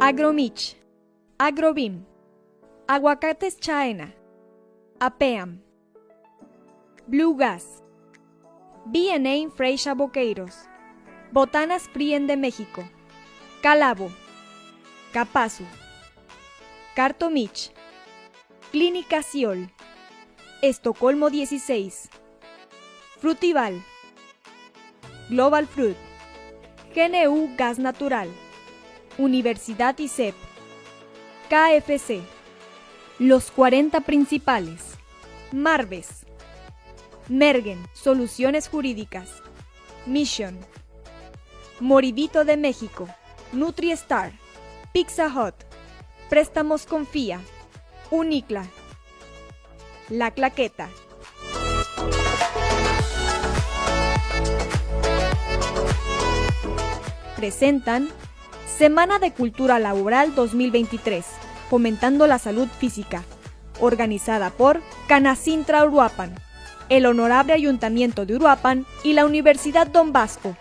Agromich, Agrobim, Aguacates Chaena, Apeam, Blue Gas, B&A Freixa Boqueiros, Botanas Prien de México, Calabo, Capazu, Cartomich, Clínica Ciol, Estocolmo 16, Frutival, Global Fruit, GNU Gas Natural, Universidad ISEP, KFC, Los 40 Principales, Marves, Mergen, Soluciones Jurídicas, Mission, Moribito de México, NutriStar, Pizza Hut, Préstamos Confía, Unicla, La Claqueta. Presentan Semana de Cultura Laboral 2023, fomentando la salud física, organizada por Canacintra Uruapan, el Honorable Ayuntamiento de Uruapan y la Universidad Don Bosco.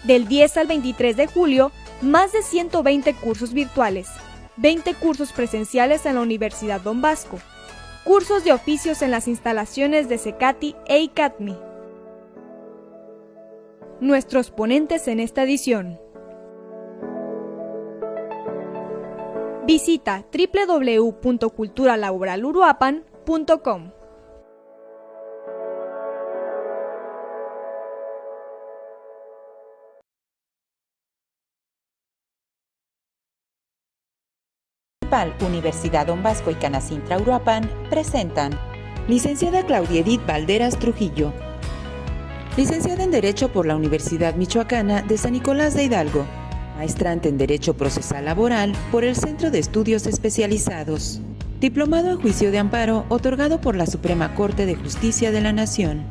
Del 10 al 23 de julio, más de 120 cursos virtuales, 20 cursos presenciales en la Universidad Don Bosco, cursos de oficios en las instalaciones de CECATI e ICATMI. Nuestros ponentes en esta edición. Visita www.culturalaboraluruapan.com. Universidad Don Bosco y Canacintra Uruapan presentan Licenciada Claudia Edith Valderas Trujillo, licenciada en Derecho por la Universidad Michoacana de San Nicolás de Hidalgo, maestrante en Derecho Procesal Laboral por el Centro de Estudios Especializados, diplomado en Juicio de Amparo otorgado por la Suprema Corte de Justicia de la Nación,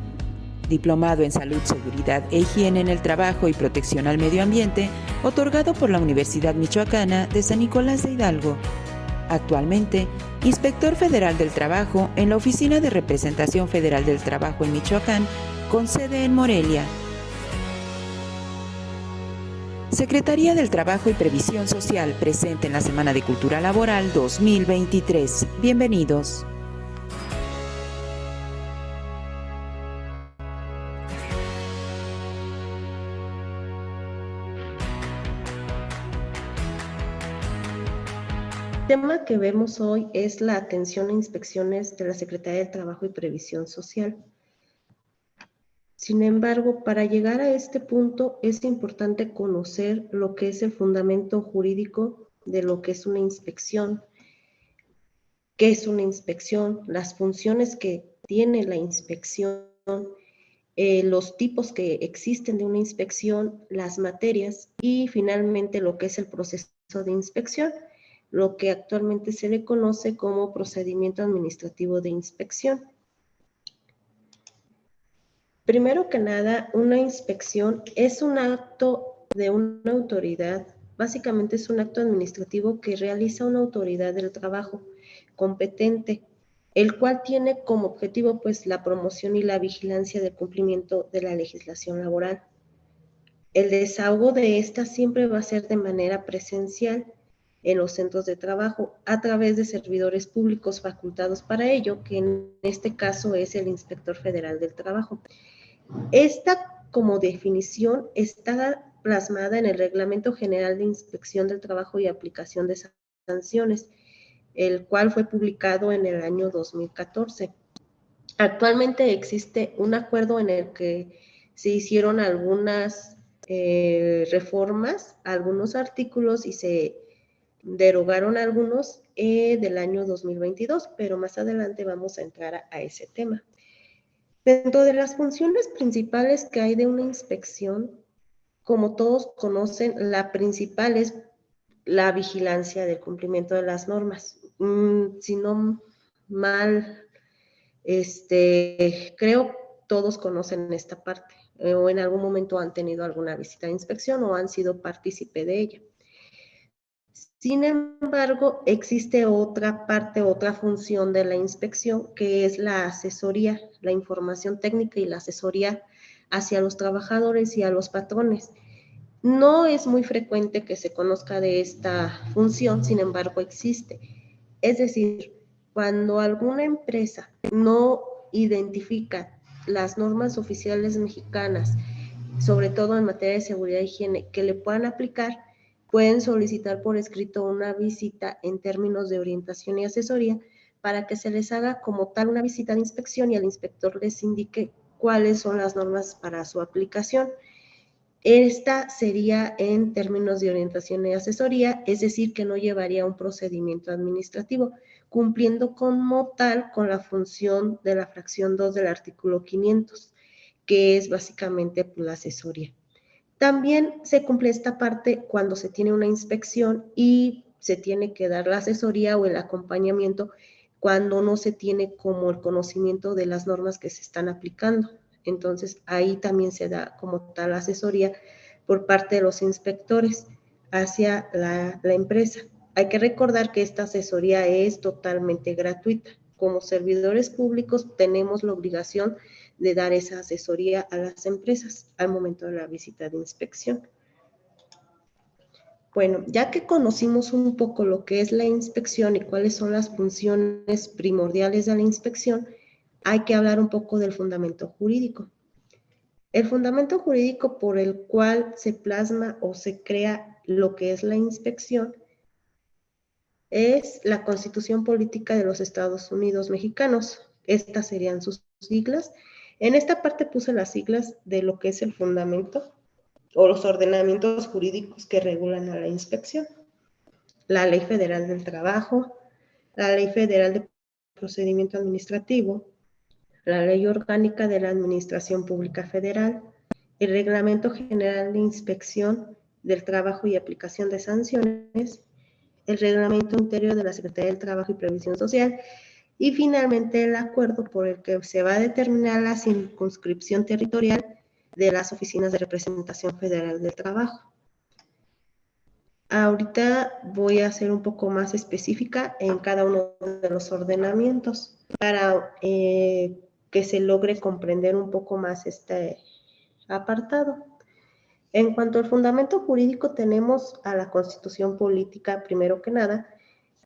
diplomado en Salud, Seguridad e Higiene en el Trabajo y Protección al Medio Ambiente otorgado por la Universidad Michoacana de San Nicolás de Hidalgo. Actualmente, Inspector Federal del Trabajo en la Oficina de Representación Federal del Trabajo en Michoacán, con sede en Morelia. Secretaría del Trabajo y Previsión Social presente en la Semana de Cultura Laboral 2023. Bienvenidos. El tema que vemos hoy es la atención a inspecciones de la Secretaría del Trabajo y Previsión Social. Sin embargo, para llegar a este punto es importante conocer lo que es el fundamento jurídico de lo que es una inspección, qué es una inspección, las funciones que tiene la inspección, los tipos que existen de una inspección, las materias y finalmente lo que es el proceso de inspección, lo que actualmente se le conoce como procedimiento administrativo de inspección. Primero que nada, una inspección es un acto de una autoridad, básicamente es un acto administrativo que realiza una autoridad del trabajo competente, el cual tiene como objetivo pues la promoción y la vigilancia del cumplimiento de la legislación laboral. El desahogo de esta siempre va a ser de manera presencial en los centros de trabajo a través de servidores públicos facultados para ello, que en este caso es el Inspector Federal del Trabajo. Esta como definición está plasmada en el Reglamento General de Inspección del Trabajo y Aplicación de Sanciones, el cual fue publicado en el año 2014. Actualmente existe un acuerdo en el que se hicieron algunas reformas, algunos artículos y se derogaron algunos del año 2022, pero más adelante vamos a entrar a ese tema. Dentro de las funciones principales que hay de una inspección, como todos conocen, la principal es la vigilancia del cumplimiento de las normas. Si no mal, creo todos conocen esta parte, o en algún momento han tenido alguna visita de inspección o han sido partícipe de ella. Sin embargo, existe otra parte, otra función de la inspección, que es la asesoría, la información técnica y la asesoría hacia los trabajadores y a los patrones. No es muy frecuente que se conozca de esta función, sin embargo existe. Es decir, cuando alguna empresa no identifica las normas oficiales mexicanas, sobre todo en materia de seguridad e higiene, que le puedan aplicar, pueden solicitar por escrito una visita en términos de orientación y asesoría para que se les haga como tal una visita de inspección y el inspector les indique cuáles son las normas para su aplicación. Esta sería en términos de orientación y asesoría, es decir, que no llevaría un procedimiento administrativo, cumpliendo como tal con la función de la fracción 2 del artículo 500, que es básicamente pues, la asesoría. También se cumple esta parte cuando se tiene una inspección y se tiene que dar la asesoría o el acompañamiento cuando no se tiene como el conocimiento de las normas que se están aplicando. Entonces, ahí también se da como tal asesoría por parte de los inspectores hacia la empresa. Hay que recordar que esta asesoría es totalmente gratuita. Como servidores públicos tenemos la obligación de dar esa asesoría a las empresas al momento de la visita de inspección. Bueno, ya que conocimos un poco lo que es la inspección y cuáles son las funciones primordiales de la inspección, hay que hablar un poco del fundamento jurídico. El fundamento jurídico por el cual se plasma o se crea lo que es la inspección es la Constitución Política de los Estados Unidos Mexicanos. Estas serían sus siglas. En esta parte puse las siglas de lo que es el fundamento o los ordenamientos jurídicos que regulan a la inspección. La Ley Federal del Trabajo, la Ley Federal de Procedimiento Administrativo, la Ley Orgánica de la Administración Pública Federal, el Reglamento General de Inspección del Trabajo y Aplicación de Sanciones, el Reglamento Interior de la Secretaría del Trabajo y Previsión Social y finalmente el acuerdo por el que se va a determinar la circunscripción territorial de las oficinas de representación federal del trabajo. Ahorita voy a ser un poco más específica en cada uno de los ordenamientos para que se logre comprender un poco más este apartado. En cuanto al fundamento jurídico, tenemos a la Constitución Política, primero que nada,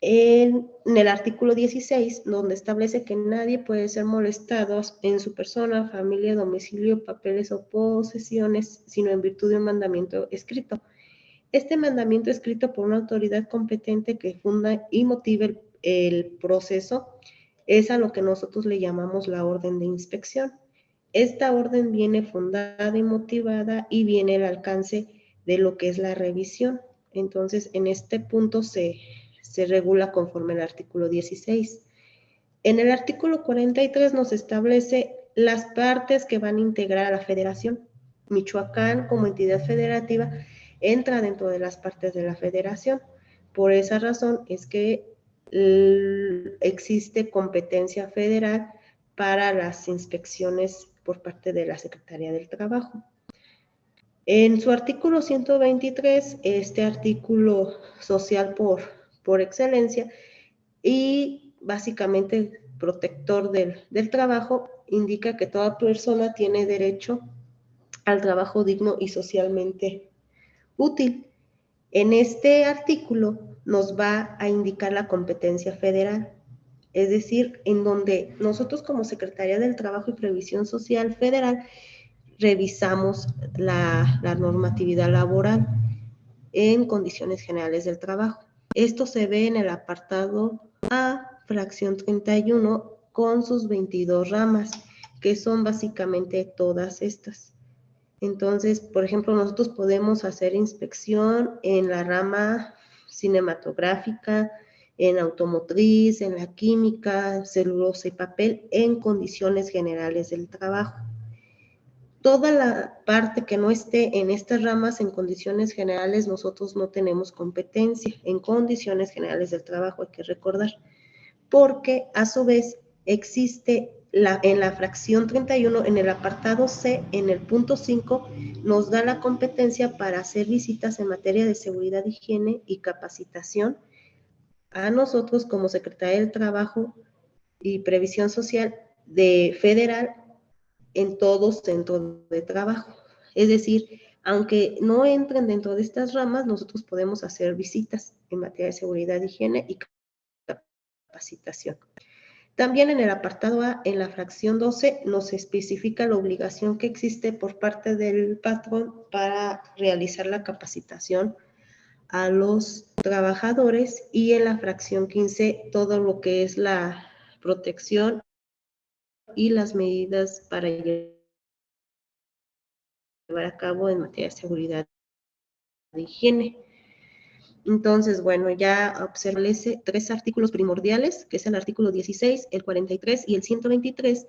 en el artículo 16, donde establece que nadie puede ser molestado en su persona, familia, domicilio, papeles o posesiones, sino en virtud de un mandamiento escrito. Este mandamiento escrito por una autoridad competente que funda y motive el proceso es a lo que nosotros le llamamos la orden de inspección. Esta orden viene fundada y motivada y viene al alcance de lo que es la revisión. Entonces, en este punto se regula conforme al artículo 16. En el artículo 43 nos establece las partes que van a integrar a la federación. Michoacán, como entidad federativa, entra dentro de las partes de la federación. Por esa razón es que existe competencia federal para las inspecciones por parte de la Secretaría del Trabajo. En su artículo 123, este artículo social por excelencia y básicamente protector del trabajo, indica que toda persona tiene derecho al trabajo digno y socialmente útil. En este artículo nos va a indicar la competencia federal, es decir, en donde nosotros como Secretaría del Trabajo y Previsión Social Federal revisamos la normatividad laboral en condiciones generales del trabajo. Esto se ve en el apartado A, fracción 31, con sus 22 ramas, que son básicamente todas estas. Entonces, por ejemplo, nosotros podemos hacer inspección en la rama cinematográfica, en automotriz, en la química, celulosa y papel, en condiciones generales del trabajo. Toda la parte que no esté en estas ramas en condiciones generales, nosotros no tenemos competencia en condiciones generales del trabajo, hay que recordar, porque a su vez existe en la fracción 31, en el apartado C, en el punto 5, nos da la competencia para hacer visitas en materia de seguridad, higiene y capacitación a nosotros como Secretaría del Trabajo y Previsión Social de Federal en todo centro de trabajo. Es decir, Aunque no entren dentro de estas ramas, nosotros podemos hacer visitas en materia de seguridad, higiene y capacitación. También en el apartado A, en la fracción 12, nos especifica la obligación que existe por parte del patrón para realizar la capacitación a los trabajadores, y en la fracción 15 todo lo que es la protección y las medidas para llevar a cabo en materia de seguridad de higiene. Entonces, bueno, ya establece 3 artículos primordiales, que es el artículo 16, el 43 y el 123,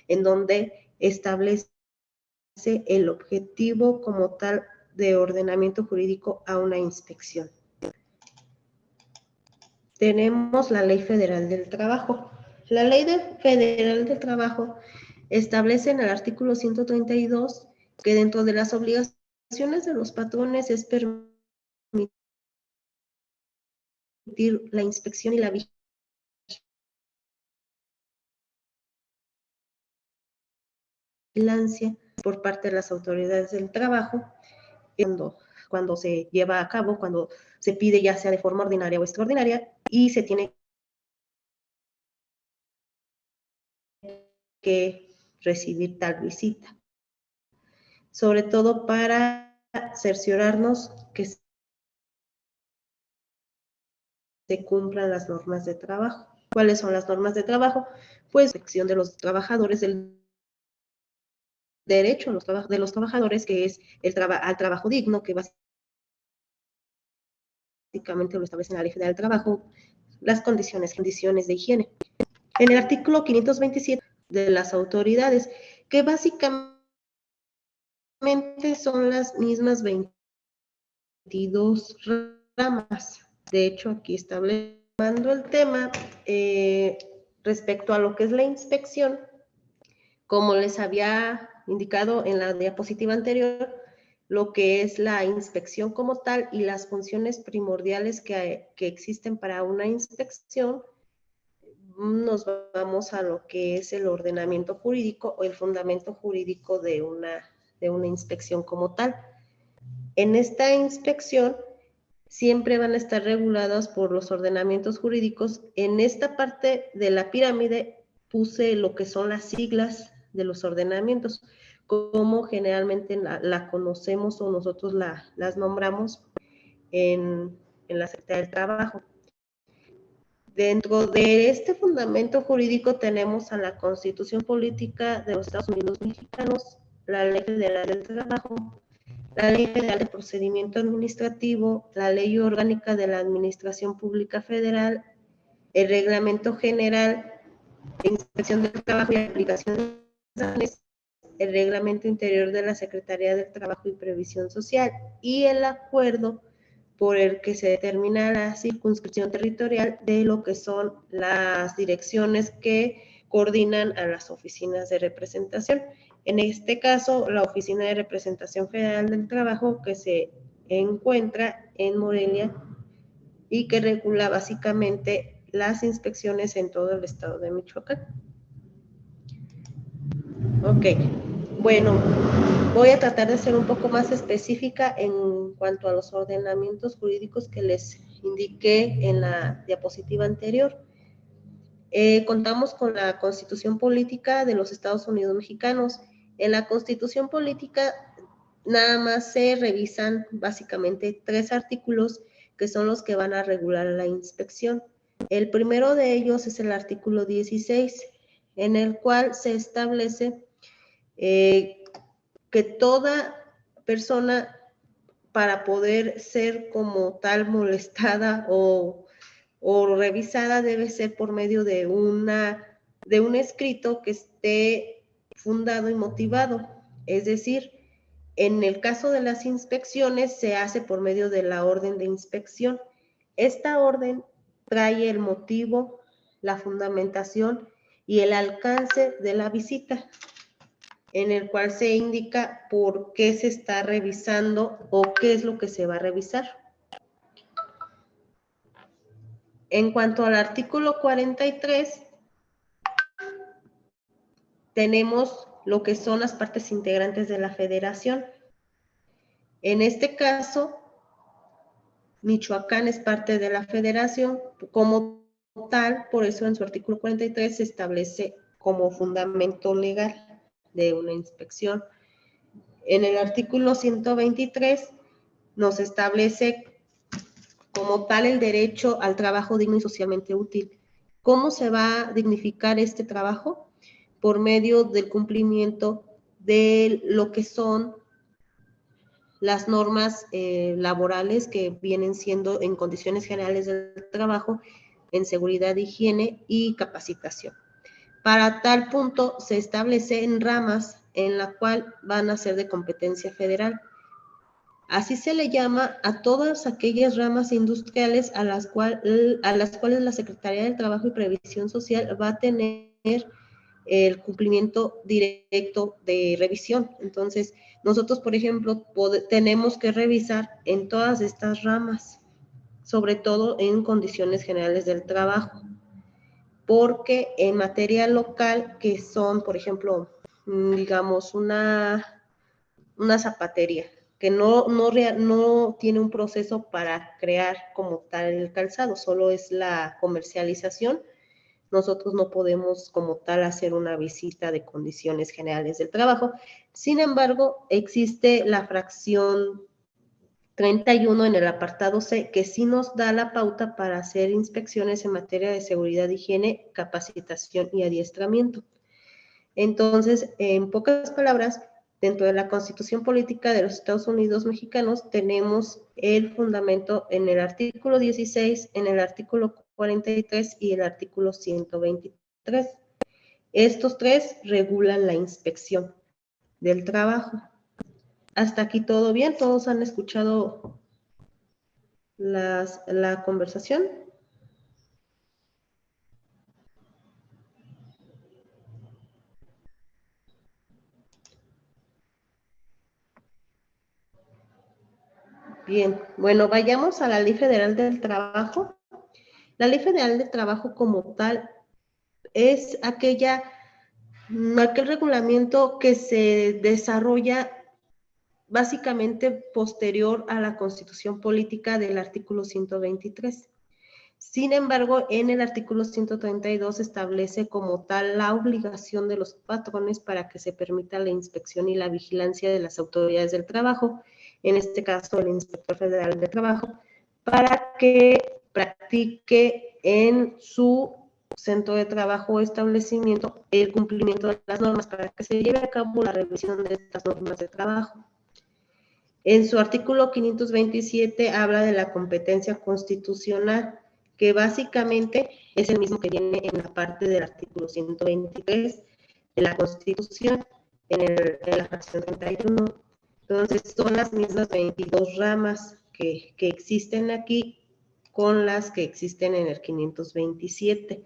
en donde establece el objetivo como tal de ordenamiento jurídico a una inspección. Tenemos la Ley Federal del Trabajo. La Ley Federal del Trabajo establece en el artículo 132 que dentro de las obligaciones de los patrones es permitir la inspección y la vigilancia por parte de las autoridades del trabajo cuando se lleva a cabo, cuando se pide ya sea de forma ordinaria o extraordinaria, y se tiene que recibir tal visita. Sobre todo para cerciorarnos que se cumplan las normas de trabajo. ¿Cuáles son las normas de trabajo? Pues protección de los trabajadores, del derecho de los trabajadores, que es al trabajo digno, que básicamente lo establece en la Ley Federal del Trabajo, las condiciones de higiene. En el artículo 527 de las autoridades, que básicamente son las mismas 22 ramas. De hecho, aquí estableciendo el tema respecto a lo que es la inspección, como les había indicado en la diapositiva anterior, lo que es la inspección como tal y las funciones primordiales que existen para una inspección, nos vamos a lo que es el ordenamiento jurídico o el fundamento jurídico de una inspección como tal. En esta inspección siempre van a estar reguladas por los ordenamientos jurídicos. En esta parte de la pirámide puse lo que son las siglas de los ordenamientos, como generalmente la conocemos o nosotros las nombramos en la Secretaría del Trabajo. Dentro de este fundamento jurídico tenemos a la Constitución Política de los Estados Unidos Mexicanos, la Ley Federal del Trabajo, la Ley Federal de Procedimiento Administrativo, la Ley Orgánica de la Administración Pública Federal, el Reglamento General de Inspección del Trabajo y Aplicación de el Reglamento Interior de la Secretaría del Trabajo y Previsión Social y el acuerdo por el que se determina la circunscripción territorial de lo que son las direcciones que coordinan a las oficinas de representación. En este caso, la Oficina de Representación Federal del Trabajo, que se encuentra en Morelia y que regula básicamente las inspecciones en todo el estado de Michoacán. Ok, bueno, voy a tratar de ser un poco más específica en cuanto a los ordenamientos jurídicos que les indiqué en la diapositiva anterior. Contamos con la Constitución Política de los Estados Unidos Mexicanos. En la Constitución Política nada más se revisan básicamente 3 artículos que son los que van a regular la inspección. El primero de ellos es el artículo 16, en el cual se establece que toda persona, para poder ser como tal molestada o revisada, debe ser por medio de un escrito que esté fundado y motivado. Es decir, en el caso de las inspecciones se hace por medio de la orden de inspección. Esta orden trae el motivo, la fundamentación y el alcance de la visita, en el cual se indica por qué se está revisando o qué es lo que se va a revisar. En cuanto al artículo 43, tenemos lo que son las partes integrantes de la federación. En este caso, Michoacán es parte de la federación como tal, por eso en su artículo 43 se establece como fundamento legal de una inspección. En el artículo 123 nos establece como tal el derecho al trabajo digno y socialmente útil. ¿Cómo se va a dignificar este trabajo? Por medio del cumplimiento de lo que son las normas laborales que vienen siendo en condiciones generales del trabajo, en seguridad, higiene y capacitación. Para tal punto se establecen ramas en la cual van a ser de competencia federal. Así se le llama a todas aquellas ramas industriales a las cuales la Secretaría del Trabajo y Previsión Social va a tener el cumplimiento directo de revisión. Entonces, nosotros, por ejemplo, tenemos que revisar en todas estas ramas, sobre todo en condiciones generales del trabajo, porque en materia local, que son, por ejemplo, digamos, una zapatería, que no tiene un proceso para crear como tal el calzado, solo es la comercialización. Nosotros no podemos como tal hacer una visita de condiciones generales del trabajo. Sin embargo, existe la fracción 31 en el apartado C, que sí nos da la pauta para hacer inspecciones en materia de seguridad, higiene, capacitación y adiestramiento. Entonces, en pocas palabras, dentro de la Constitución Política de los Estados Unidos Mexicanos tenemos el fundamento en el artículo 16, en el artículo 43 y el artículo 123. Estos tres regulan la inspección del trabajo. Hasta aquí todo bien, todos han escuchado la conversación. Bien, bueno, vayamos a la Ley Federal del Trabajo. La Ley Federal del Trabajo como tal es aquel regulamiento que se desarrolla básicamente posterior a la Constitución Política del artículo 123. Sin embargo, en el artículo 132 establece como tal la obligación de los patrones para que se permita la inspección y la vigilancia de las autoridades del trabajo, en este caso el Inspector Federal de Trabajo, para que practique en su centro de trabajo o establecimiento el cumplimiento de las normas, para que se lleve a cabo la revisión de estas normas de trabajo. En su artículo 527 habla de la competencia constitucional, que básicamente es el mismo que viene en la parte del artículo 123 de la Constitución, en la fracción 31. Entonces, son las mismas 22 ramas que existen aquí con las que existen en el 527.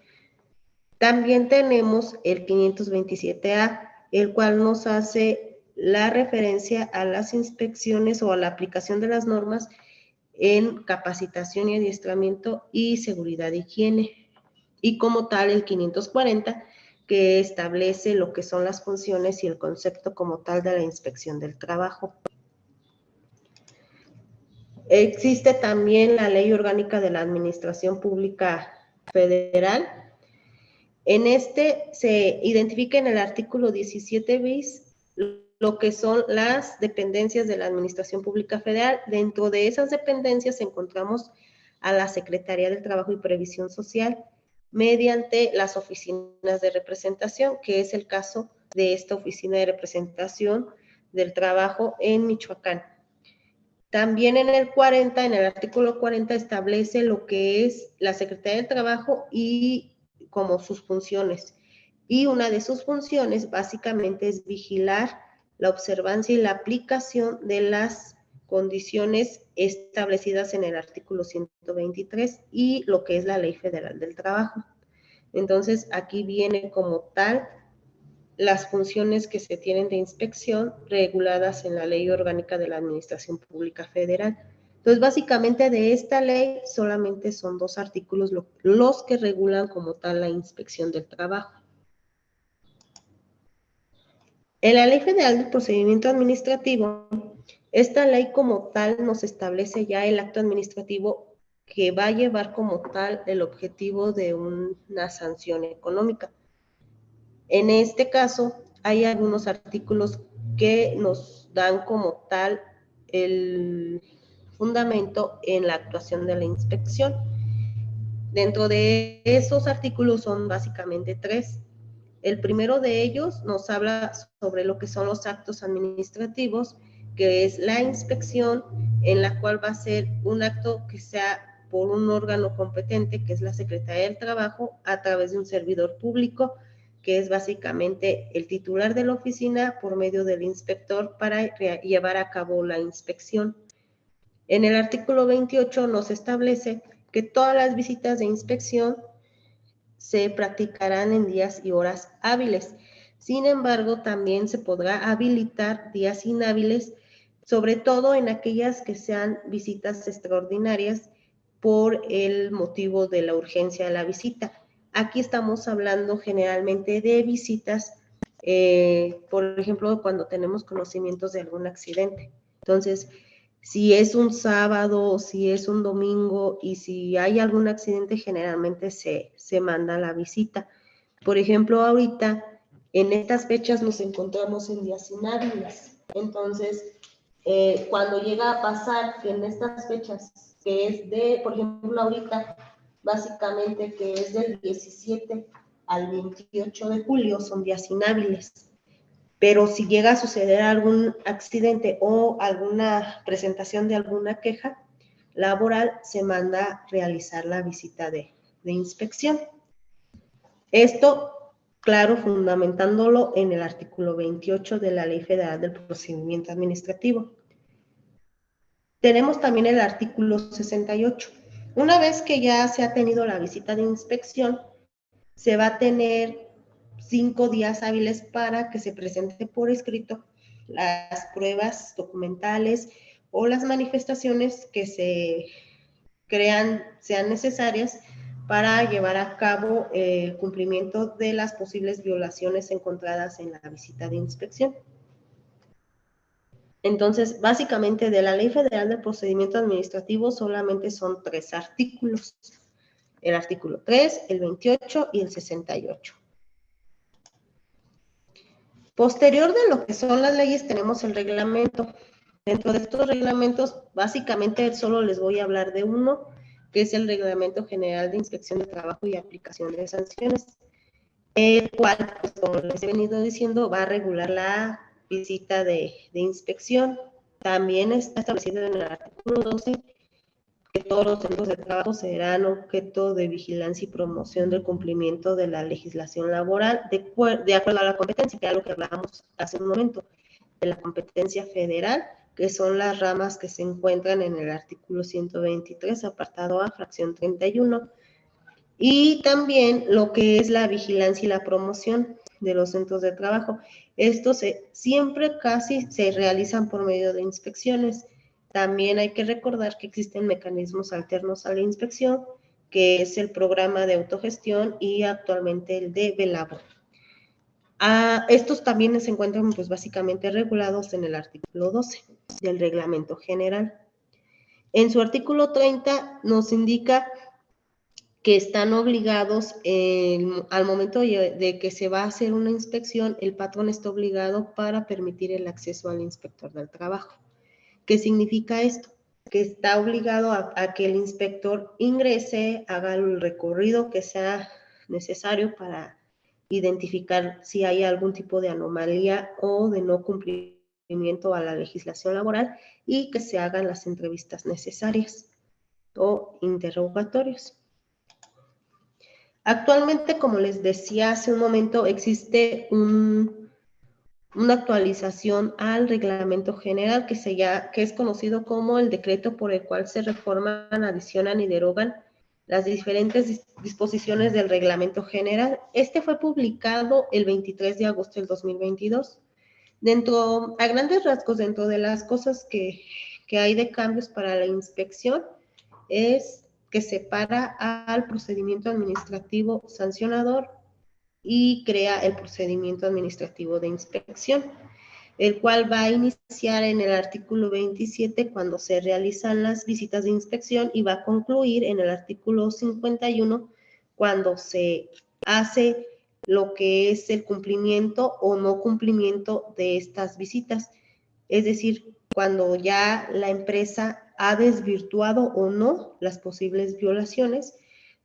También tenemos el 527A, el cual nos hace la referencia a las inspecciones o a la aplicación de las normas en capacitación y adiestramiento y seguridad e higiene. Y como tal, el 540, que establece lo que son las funciones y el concepto como tal de la inspección del trabajo. Existe también la Ley Orgánica de la Administración Pública Federal. En este se identifica en el artículo 17 bis lo que son las dependencias de la Administración Pública Federal. Dentro de esas dependencias encontramos a la Secretaría del Trabajo y Previsión Social mediante las oficinas de representación, que es el caso de esta oficina de representación del trabajo en Michoacán. También en el 40, en el artículo 40, establece lo que es la Secretaría del Trabajo y como sus funciones. Y una de sus funciones básicamente es vigilar la observancia y la aplicación de las condiciones establecidas en el artículo 123 y lo que es la Ley Federal del Trabajo. Entonces, aquí viene como tal las funciones que se tienen de inspección reguladas en la Ley Orgánica de la Administración Pública Federal. Entonces, básicamente de esta ley solamente son 2 artículos los que regulan como tal la inspección del trabajo. En la Ley Federal del Procedimiento Administrativo Esta ley como tal nos establece ya el acto administrativo que va a llevar como tal el objetivo de una sanción económica. En este caso, hay algunos artículos que nos dan como tal el fundamento en la actuación de la inspección. Dentro de esos artículos son básicamente 3. El primero de ellos nos habla sobre lo que son los actos administrativos, que es la inspección, en la cual va a ser un acto que sea por un órgano competente, que es la Secretaría del Trabajo, a través de un servidor público, que es básicamente el titular de la oficina por medio del inspector para llevar a cabo la inspección. En el artículo 28 nos establece que todas las visitas de inspección se practicarán en días y horas hábiles. Sin embargo, también se podrá habilitar días inhábiles, sobre todo en aquellas que sean visitas extraordinarias por el motivo de la urgencia de la visita. Aquí estamos hablando generalmente de visitas, por ejemplo, cuando tenemos conocimientos de algún accidente. Entonces, si es un sábado, si es un domingo y si hay algún accidente, generalmente se manda la visita. Por ejemplo, ahorita, en estas fechas nos encontramos en días inhábiles. Entonces, cuando llega a pasar que en estas fechas, que es de, por ejemplo, ahorita, básicamente que es del 17 al 28 de julio, son días inhábiles. Pero si llega a suceder algún accidente o alguna presentación de alguna queja laboral, se manda a realizar la visita de inspección. Esto, claro, fundamentándolo en el artículo 28 de la Ley Federal del Procedimiento Administrativo. Tenemos también el artículo 68. Una vez que ya se ha tenido la visita de inspección, se va a tener 5 días hábiles para que se presente por escrito las pruebas documentales o las manifestaciones que se crean, sean necesarias para llevar a cabo el cumplimiento de las posibles violaciones encontradas en la visita de inspección. Entonces, básicamente de la Ley Federal del Procedimiento Administrativo solamente son 3 artículos. El artículo 3, el 28 y el 68. Posterior de lo que son las leyes tenemos el reglamento. Dentro de estos reglamentos, básicamente solo les voy a hablar de uno, que es el Reglamento General de Inspección de Trabajo y Aplicación de Sanciones, el cual, pues, como les he venido diciendo, va a regular la visita de inspección. También está establecido en el artículo 12 que todos los centros de trabajo serán objeto de vigilancia y promoción del cumplimiento de la legislación laboral de acuerdo a la competencia, que era lo que hablábamos hace un momento, de la competencia federal, que son las ramas que se encuentran en el artículo 123, apartado A, fracción 31, y también lo que es la vigilancia y la promoción de los centros de trabajo. Estos siempre casi se realizan por medio de inspecciones. También hay que recordar que existen mecanismos alternos a la inspección, que es el programa de autogestión y actualmente el de Velabo. Estos también se encuentran pues básicamente regulados en el artículo 12 del Reglamento General. En su artículo 30 nos indica que están obligados, al momento de que se va a hacer una inspección, el patrón está obligado para permitir el acceso al inspector del trabajo. ¿Qué significa esto? Que está obligado a que el inspector ingrese, haga el recorrido que sea necesario para identificar si hay algún tipo de anomalía o de no cumplimiento a la legislación laboral y que se hagan las entrevistas necesarias o interrogatorios. Actualmente, como les decía hace un momento, existe una actualización al reglamento general que es conocido como el decreto por el cual se reforman, adicionan y derogan las diferentes disposiciones del reglamento general. Este fue publicado el 23 de agosto del 2022. A grandes rasgos, dentro de las cosas que hay de cambios para la inspección, es que separa al procedimiento administrativo sancionador y crea el procedimiento administrativo de inspección. el cual va a iniciar en el artículo 27 cuando se realizan las visitas de inspección y va a concluir en el artículo 51 cuando se hace lo que es el cumplimiento o no cumplimiento de estas visitas. Es decir, cuando ya la empresa ha desvirtuado o no las posibles violaciones,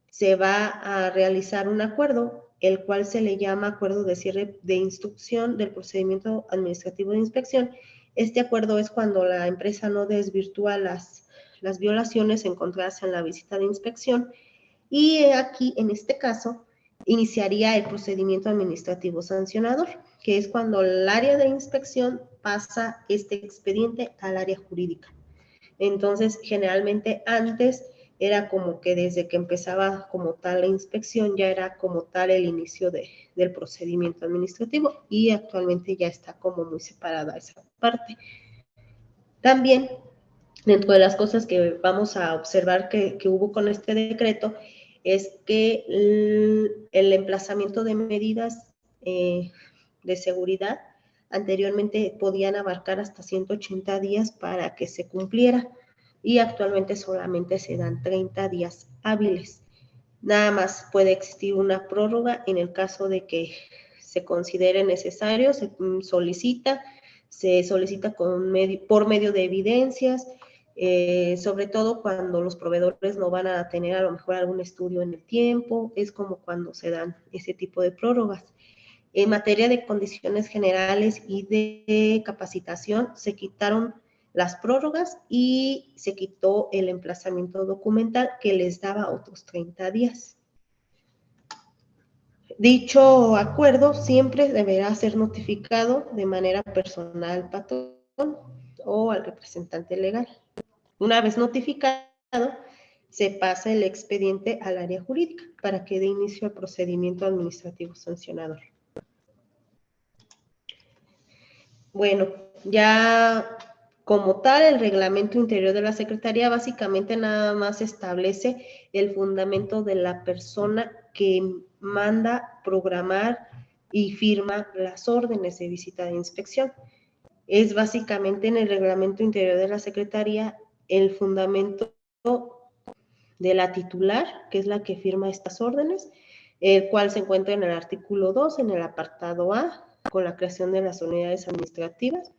se va a realizar un acuerdo, el cual se le llama acuerdo de cierre de instrucción del procedimiento administrativo de inspección. Este acuerdo es cuando la empresa no desvirtúa las violaciones encontradas en la visita de inspección, y aquí, en este caso, iniciaría el procedimiento administrativo sancionador, que es cuando el área de inspección pasa este expediente al área jurídica. Entonces, generalmente antes era como que desde que empezaba como tal la inspección ya era como tal el inicio del procedimiento administrativo, y actualmente ya está como muy separada esa parte. También, dentro de las cosas que vamos a observar que hubo con este decreto, es que el emplazamiento de medidas de seguridad anteriormente podían abarcar hasta 180 días para que se cumpliera, y actualmente solamente se dan 30 días hábiles. Nada más puede existir una prórroga en el caso de que se considere necesario, se solicita por medio de evidencias, sobre todo cuando los proveedores no van a tener a lo mejor algún estudio en el tiempo, es como cuando se dan ese tipo de prórrogas. En materia de condiciones generales y de capacitación, se quitaron las prórrogas y se quitó el emplazamiento documental que les daba otros 30 días. Dicho acuerdo siempre deberá ser notificado de manera personal al patrón o al representante legal. Una vez notificado, se pasa el expediente al área jurídica para que dé inicio al procedimiento administrativo sancionador. Bueno, ya como tal, el reglamento interior de la Secretaría básicamente nada más establece el fundamento de la persona que manda programar y firma las órdenes de visita de inspección. Es básicamente en el reglamento interior de la Secretaría el fundamento de la titular, que es la que firma estas órdenes, el cual se encuentra en el artículo 2, en el apartado A, con la creación de las unidades administrativas,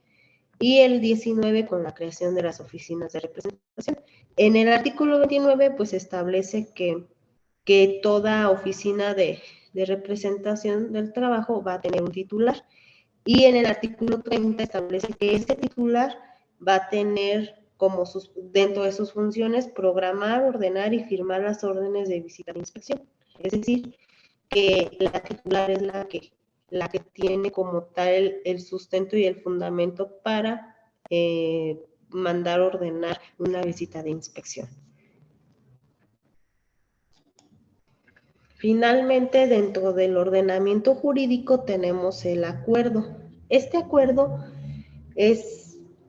y el 19 con la creación de las oficinas de representación. En el artículo 29, pues establece que toda oficina de representación del trabajo va a tener un titular, y en el artículo 30 establece que este titular va a tener como dentro de sus funciones programar, ordenar y firmar las órdenes de visita de inspección. Es decir, que la titular es la que tiene como tal el sustento y el fundamento para mandar ordenar una visita de inspección. Finalmente, dentro del ordenamiento jurídico tenemos el acuerdo. Este acuerdo es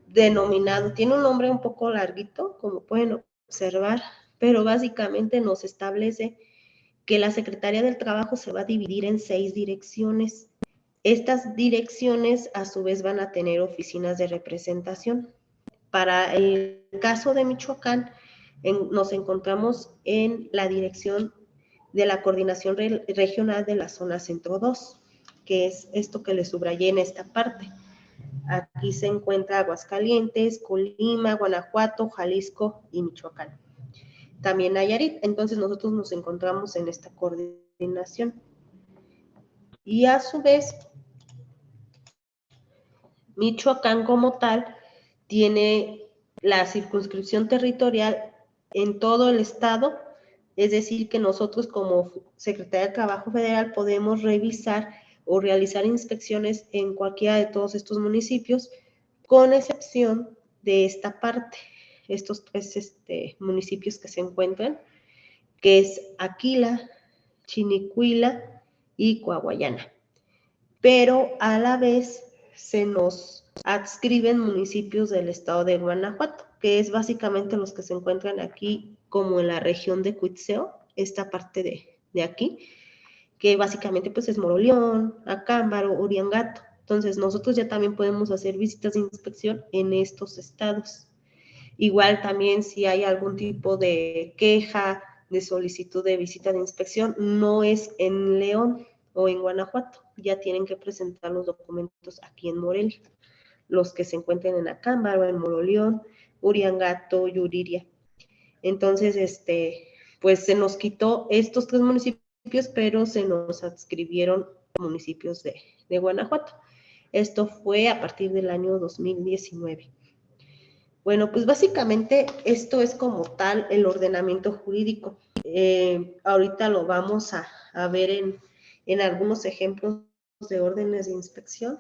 denominado, tiene un nombre un poco larguito, como pueden observar, pero básicamente nos establece que la Secretaría del Trabajo se va a dividir en 6 direcciones. Estas direcciones, a su vez, van a tener oficinas de representación. Para el caso de Michoacán, nos encontramos en la dirección de la Coordinación Regional de la Zona Centro 2, que es esto que les subrayé en esta parte. Aquí se encuentra Aguascalientes, Colima, Guanajuato, Jalisco y Michoacán. También Nayarit. Entonces nosotros nos encontramos en esta coordinación. Y a su vez, Michoacán como tal tiene la circunscripción territorial en todo el estado, es decir, que nosotros como Secretaría de Trabajo Federal podemos revisar o realizar inspecciones en cualquiera de todos estos municipios, con excepción de esta parte, estos 3 municipios que se encuentran, que es Aquila, Chinicuila y Coahuayana. Pero a la vez se nos adscriben municipios del estado de Guanajuato, que es básicamente los que se encuentran aquí como en la región de Cuitzeo, esta parte de aquí, que básicamente pues es Moroleón, Acámbaro, Uriangato. Entonces, nosotros ya también podemos hacer visitas de inspección en estos estados. Igual también si hay algún tipo de queja, de solicitud de visita de inspección, no es en León o en Guanajuato, ya tienen que presentar los documentos aquí en Morelia, los que se encuentren en Acámbaro, en Moroleón, Uriangato, Yuriria. Entonces, pues se nos quitó estos 3 municipios, pero se nos adscribieron municipios de Guanajuato. Esto fue a partir del año 2019. Bueno, pues básicamente esto es como tal el ordenamiento jurídico. Ahorita lo vamos a ver en algunos ejemplos de órdenes de inspección,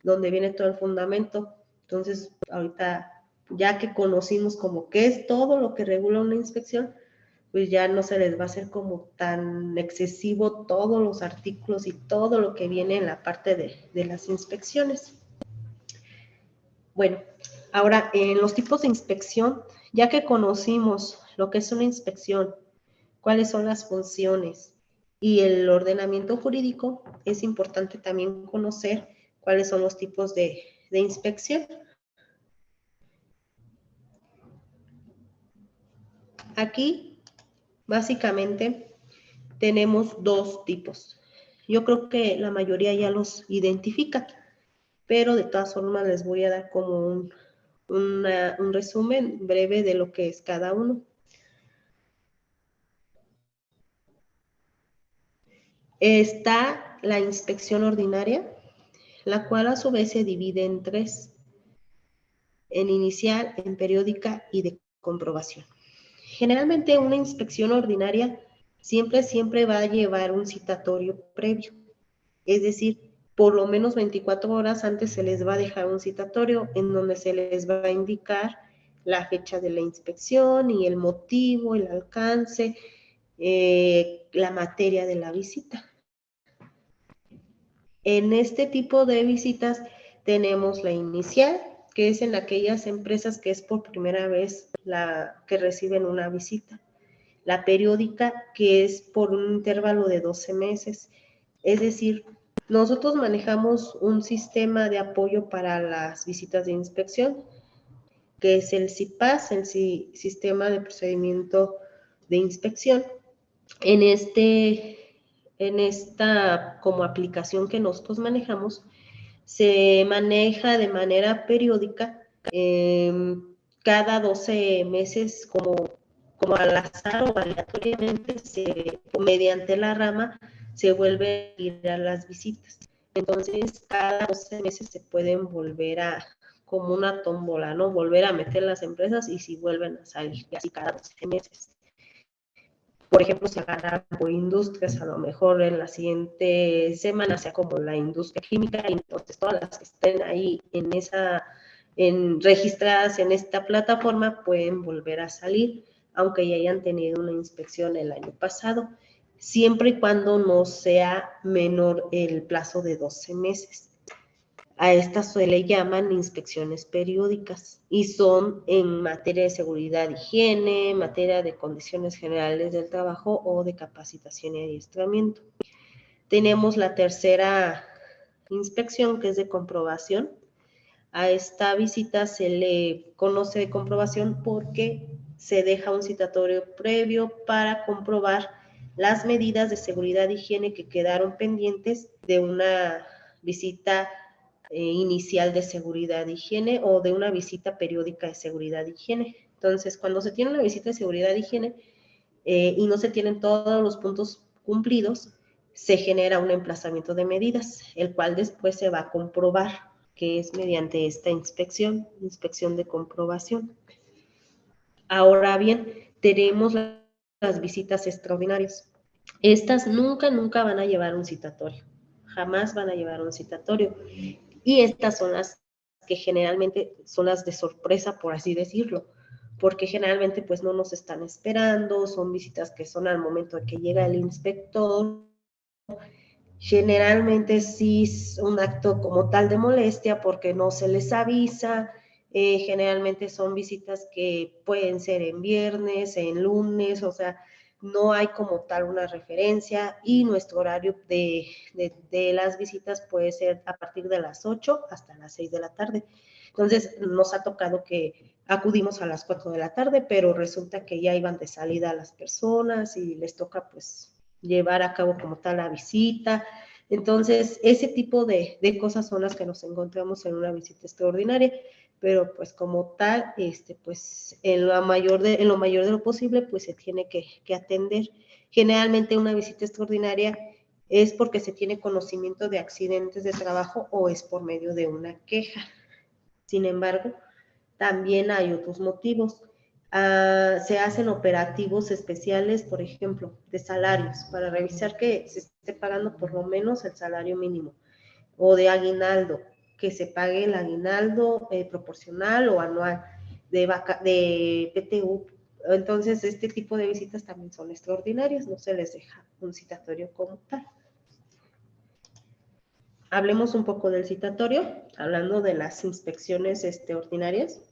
donde viene todo el fundamento. Entonces, ahorita ya que conocimos como qué es todo lo que regula una inspección, pues ya no se les va a hacer como tan excesivo todos los artículos y todo lo que viene en la parte de las inspecciones. Bueno, ahora en los tipos de inspección, ya que conocimos lo que es una inspección, cuáles son las funciones y el ordenamiento jurídico, es importante también conocer cuáles son los tipos de inspección. Aquí, básicamente, tenemos 2 tipos. Yo creo que la mayoría ya los identifica, pero de todas formas les voy a dar como un resumen breve de lo que es cada uno. Está la inspección ordinaria, la cual a su vez se divide en 3, en inicial, en periódica y de comprobación. Generalmente una inspección ordinaria siempre va a llevar un citatorio previo, es decir, por lo menos 24 horas antes se les va a dejar un citatorio en donde se les va a indicar la fecha de la inspección y el motivo, el alcance, la materia de la visita. En este tipo de visitas tenemos la inicial, que es en aquellas empresas que es por primera vez que reciben una visita. La periódica, que es por un intervalo de 12 meses. Es decir, nosotros manejamos un sistema de apoyo para las visitas de inspección, que es el CIPAS, el Sistema de Procedimiento de Inspección. En esta como aplicación que nosotros manejamos, se maneja de manera periódica, cada 12 meses como al azar o aleatoriamente, mediante la rama, se vuelven a ir a las visitas. Entonces, cada 12 meses se pueden volver como una tómbola, ¿no? Volver a meter las empresas y si vuelven a salir, y así cada 12 meses. Por ejemplo, si agarran por industrias, a lo mejor en la siguiente semana sea como la industria química, y entonces todas las que estén ahí registradas en esta plataforma pueden volver a salir, aunque ya hayan tenido una inspección el año pasado, siempre y cuando no sea menor el plazo de 12 meses. A estas se le llaman inspecciones periódicas y son en materia de seguridad, higiene, materia de condiciones generales del trabajo o de capacitación y adiestramiento. Tenemos la tercera inspección, que es de comprobación. A esta visita se le conoce de comprobación porque se deja un citatorio previo para comprobar las medidas de seguridad e higiene que quedaron pendientes de una visita inicial de seguridad e higiene o de una visita periódica de seguridad e higiene. Entonces, cuando se tiene una visita de seguridad e higiene y no se tienen todos los puntos cumplidos, se genera un emplazamiento de medidas, el cual después se va a comprobar, que es mediante esta inspección de comprobación. Ahora bien, tenemos las visitas extraordinarias. Estas nunca van a llevar un citatorio, jamás van a llevar un citatorio. Y estas son las que generalmente son las de sorpresa, por así decirlo, porque generalmente pues no nos están esperando, son visitas que son al momento de que llega el inspector. Generalmente sí es un acto como tal de molestia porque no se les avisa. Generalmente son visitas que pueden ser en viernes, en lunes, o sea, no hay como tal una referencia y nuestro horario de las visitas puede ser a partir de las 8 hasta las 6 de la tarde. Entonces, nos ha tocado que acudimos a las 4 de la tarde, pero resulta que ya iban de salida las personas y les toca pues llevar a cabo como tal la visita. Entonces, ese tipo de cosas son las que nos encontramos en una visita extraordinaria, pero pues como tal, pues en lo mayor de lo posible, pues se tiene que atender. Generalmente una visita extraordinaria es porque se tiene conocimiento de accidentes de trabajo o es por medio de una queja. Sin embargo, también hay otros motivos. Se hacen operativos especiales, por ejemplo, de salarios, para revisar que se esté pagando por lo menos el salario mínimo, o de aguinaldo, que se pague el aguinaldo proporcional o anual, de PTU. Entonces, este tipo de visitas también son extraordinarias, no se les deja un citatorio como tal. Hablemos un poco del citatorio, hablando de las inspecciones ordinarias.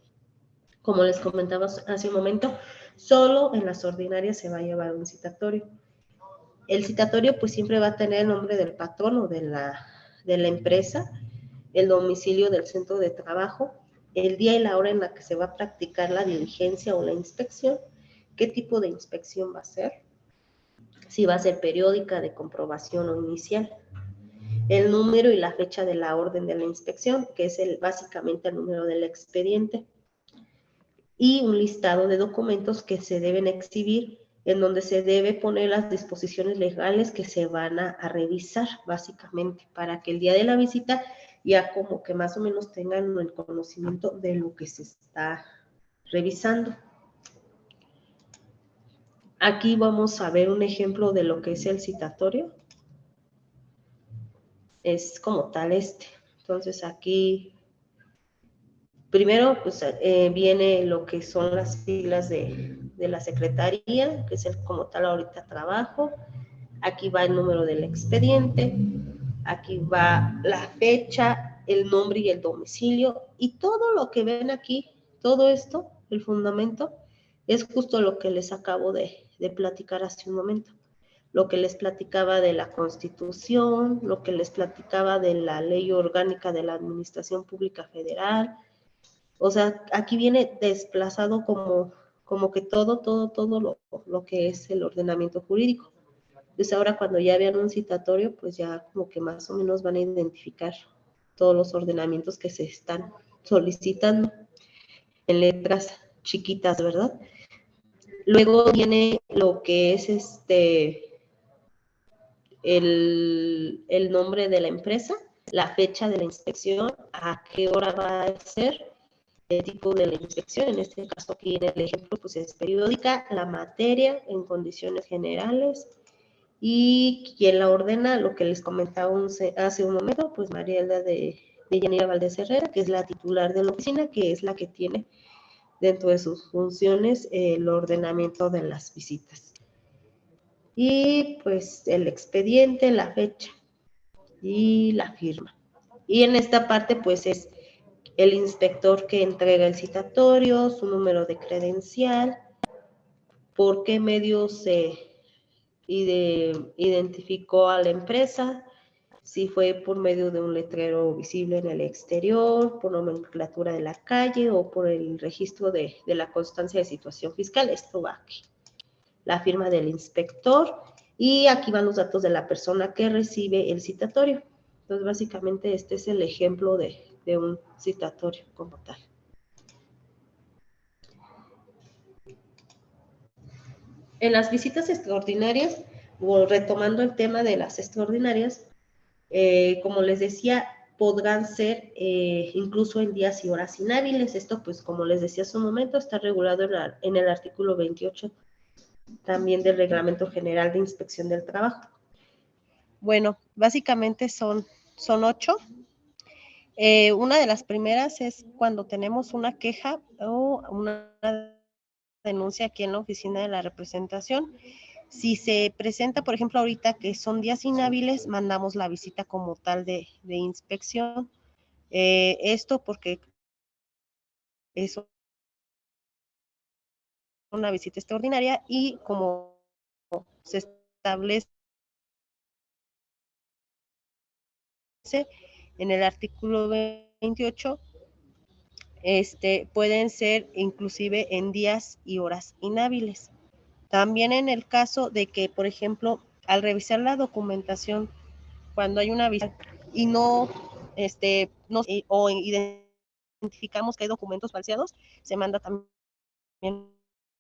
Como les comentaba hace un momento, solo en las ordinarias se va a llevar un citatorio. El citatorio pues siempre va a tener el nombre del patrón o de la empresa, el domicilio del centro de trabajo, el día y la hora en la que se va a practicar la diligencia o la inspección, qué tipo de inspección va a ser, si va a ser periódica, de comprobación o inicial, el número y la fecha de la orden de la inspección, que es básicamente el número del expediente, y un listado de documentos que se deben exhibir, en donde se debe poner las disposiciones legales que se van a revisar, básicamente, para que el día de la visita ya como que más o menos tengan el conocimiento de lo que se está revisando. Aquí vamos a ver un ejemplo de lo que es el citatorio. Es como tal este. Entonces aquí, primero pues viene lo que son las siglas de la secretaría, que es el como tal ahorita trabajo. Aquí va el número del expediente, aquí va la fecha, el nombre y el domicilio, y todo lo que ven aquí, todo esto, el fundamento, es justo lo que les acabo de platicar hace un momento. Lo que les platicaba de la Constitución, lo que les platicaba de la Ley Orgánica de la Administración Pública Federal. O sea, aquí viene desplazado como que todo lo que es el ordenamiento jurídico. Entonces ahora cuando ya vean un citatorio, pues ya como que más o menos van a identificar todos los ordenamientos que se están solicitando en letras chiquitas, ¿verdad? Luego viene lo que es el nombre de la empresa, la fecha de la inspección, a qué hora va a ser, el tipo de la inspección, en este caso aquí en el ejemplo pues es periódica, la materia en condiciones generales, y quien la ordena, lo que les comentaba hace un momento, pues Marielda de Yanira Valdés Herrera, que es la titular de la oficina, que es la que tiene dentro de sus funciones el ordenamiento de las visitas. Y pues el expediente, la fecha y la firma. Y en esta parte pues es el inspector que entrega el citatorio, su número de credencial, por qué medios se identificó a la empresa, si fue por medio de un letrero visible en el exterior, por nomenclatura de la calle o por el registro de la constancia de situación fiscal. Esto va aquí. La firma del inspector y aquí van los datos de la persona que recibe el citatorio. Entonces, básicamente este es el ejemplo de un citatorio como tal. En las visitas extraordinarias, o retomando el tema de las extraordinarias, como les decía, podrán ser incluso en días y horas inhábiles. Esto, pues, como les decía hace un momento, está regulado en el artículo 28 también del Reglamento General de Inspección del Trabajo. Bueno, básicamente son 8. Una de las primeras es cuando tenemos una queja o una denuncia aquí en la oficina de la representación. Si se presenta, por ejemplo, ahorita que son días inhábiles, mandamos la visita como tal de inspección. Esto porque es una visita extraordinaria y como se establece en el artículo 28, pueden ser inclusive en días y horas inhábiles. También en el caso de que, por ejemplo, al revisar la documentación, cuando hay una visita y o identificamos que hay documentos falseados, se manda también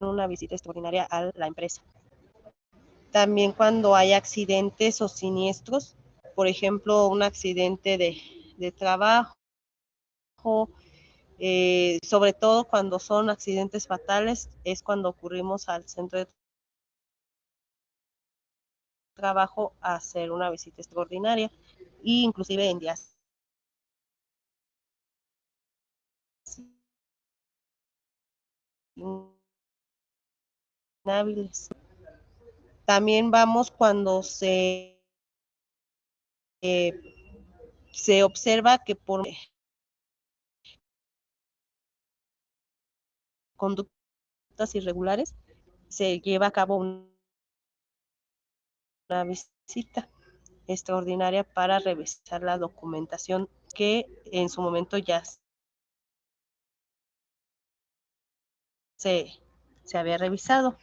una visita extraordinaria a la empresa. También cuando hay accidentes o siniestros, por ejemplo, un accidente de trabajo, sobre todo cuando son accidentes fatales, es cuando ocurrimos al centro de trabajo a hacer una visita extraordinaria, e inclusive en días inhábiles. También vamos cuando se observa que por conductas irregulares se lleva a cabo una visita extraordinaria para revisar la documentación que en su momento ya se, se había revisado.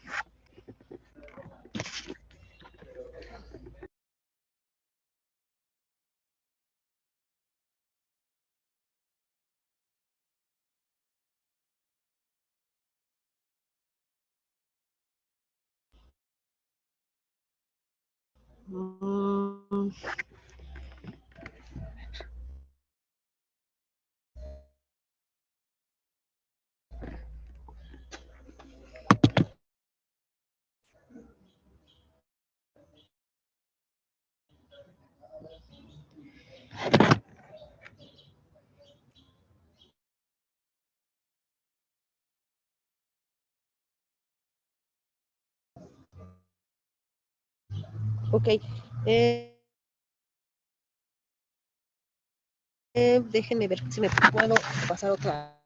Mm, ok. Déjenme ver si me puedo pasar otra.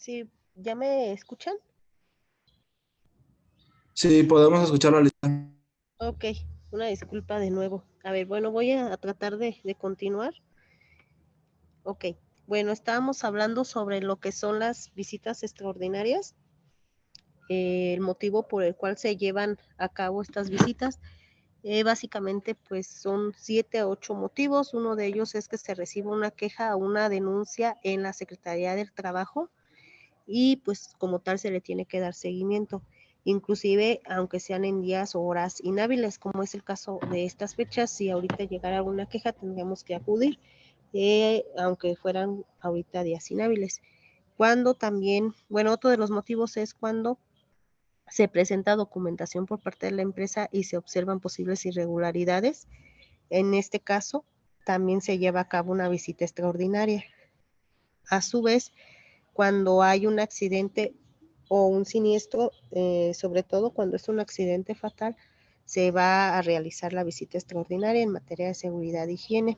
Sí, ¿ya me escuchan? Sí, podemos escucharlo, Alicia. Ok, una disculpa de nuevo. A ver, bueno, voy a tratar de continuar. Ok, bueno, estábamos hablando sobre lo que son las visitas extraordinarias, el motivo por el cual se llevan a cabo estas visitas. Básicamente, pues son 7 a 8 motivos. Uno de ellos es que se reciba una queja o una denuncia en la Secretaría del Trabajo y pues como tal se le tiene que dar seguimiento, inclusive aunque sean en días o horas inhábiles, como es el caso de estas fechas. Si ahorita llegara alguna queja tendríamos que acudir, aunque fueran ahorita días inhábiles. Cuando también, bueno, otro de los motivos es cuando se presenta documentación por parte de la empresa y se observan posibles irregularidades. En este caso, también se lleva a cabo una visita extraordinaria. A su vez, cuando hay un accidente o un siniestro, sobre todo cuando es un accidente fatal, se va a realizar la visita extraordinaria en materia de seguridad e higiene.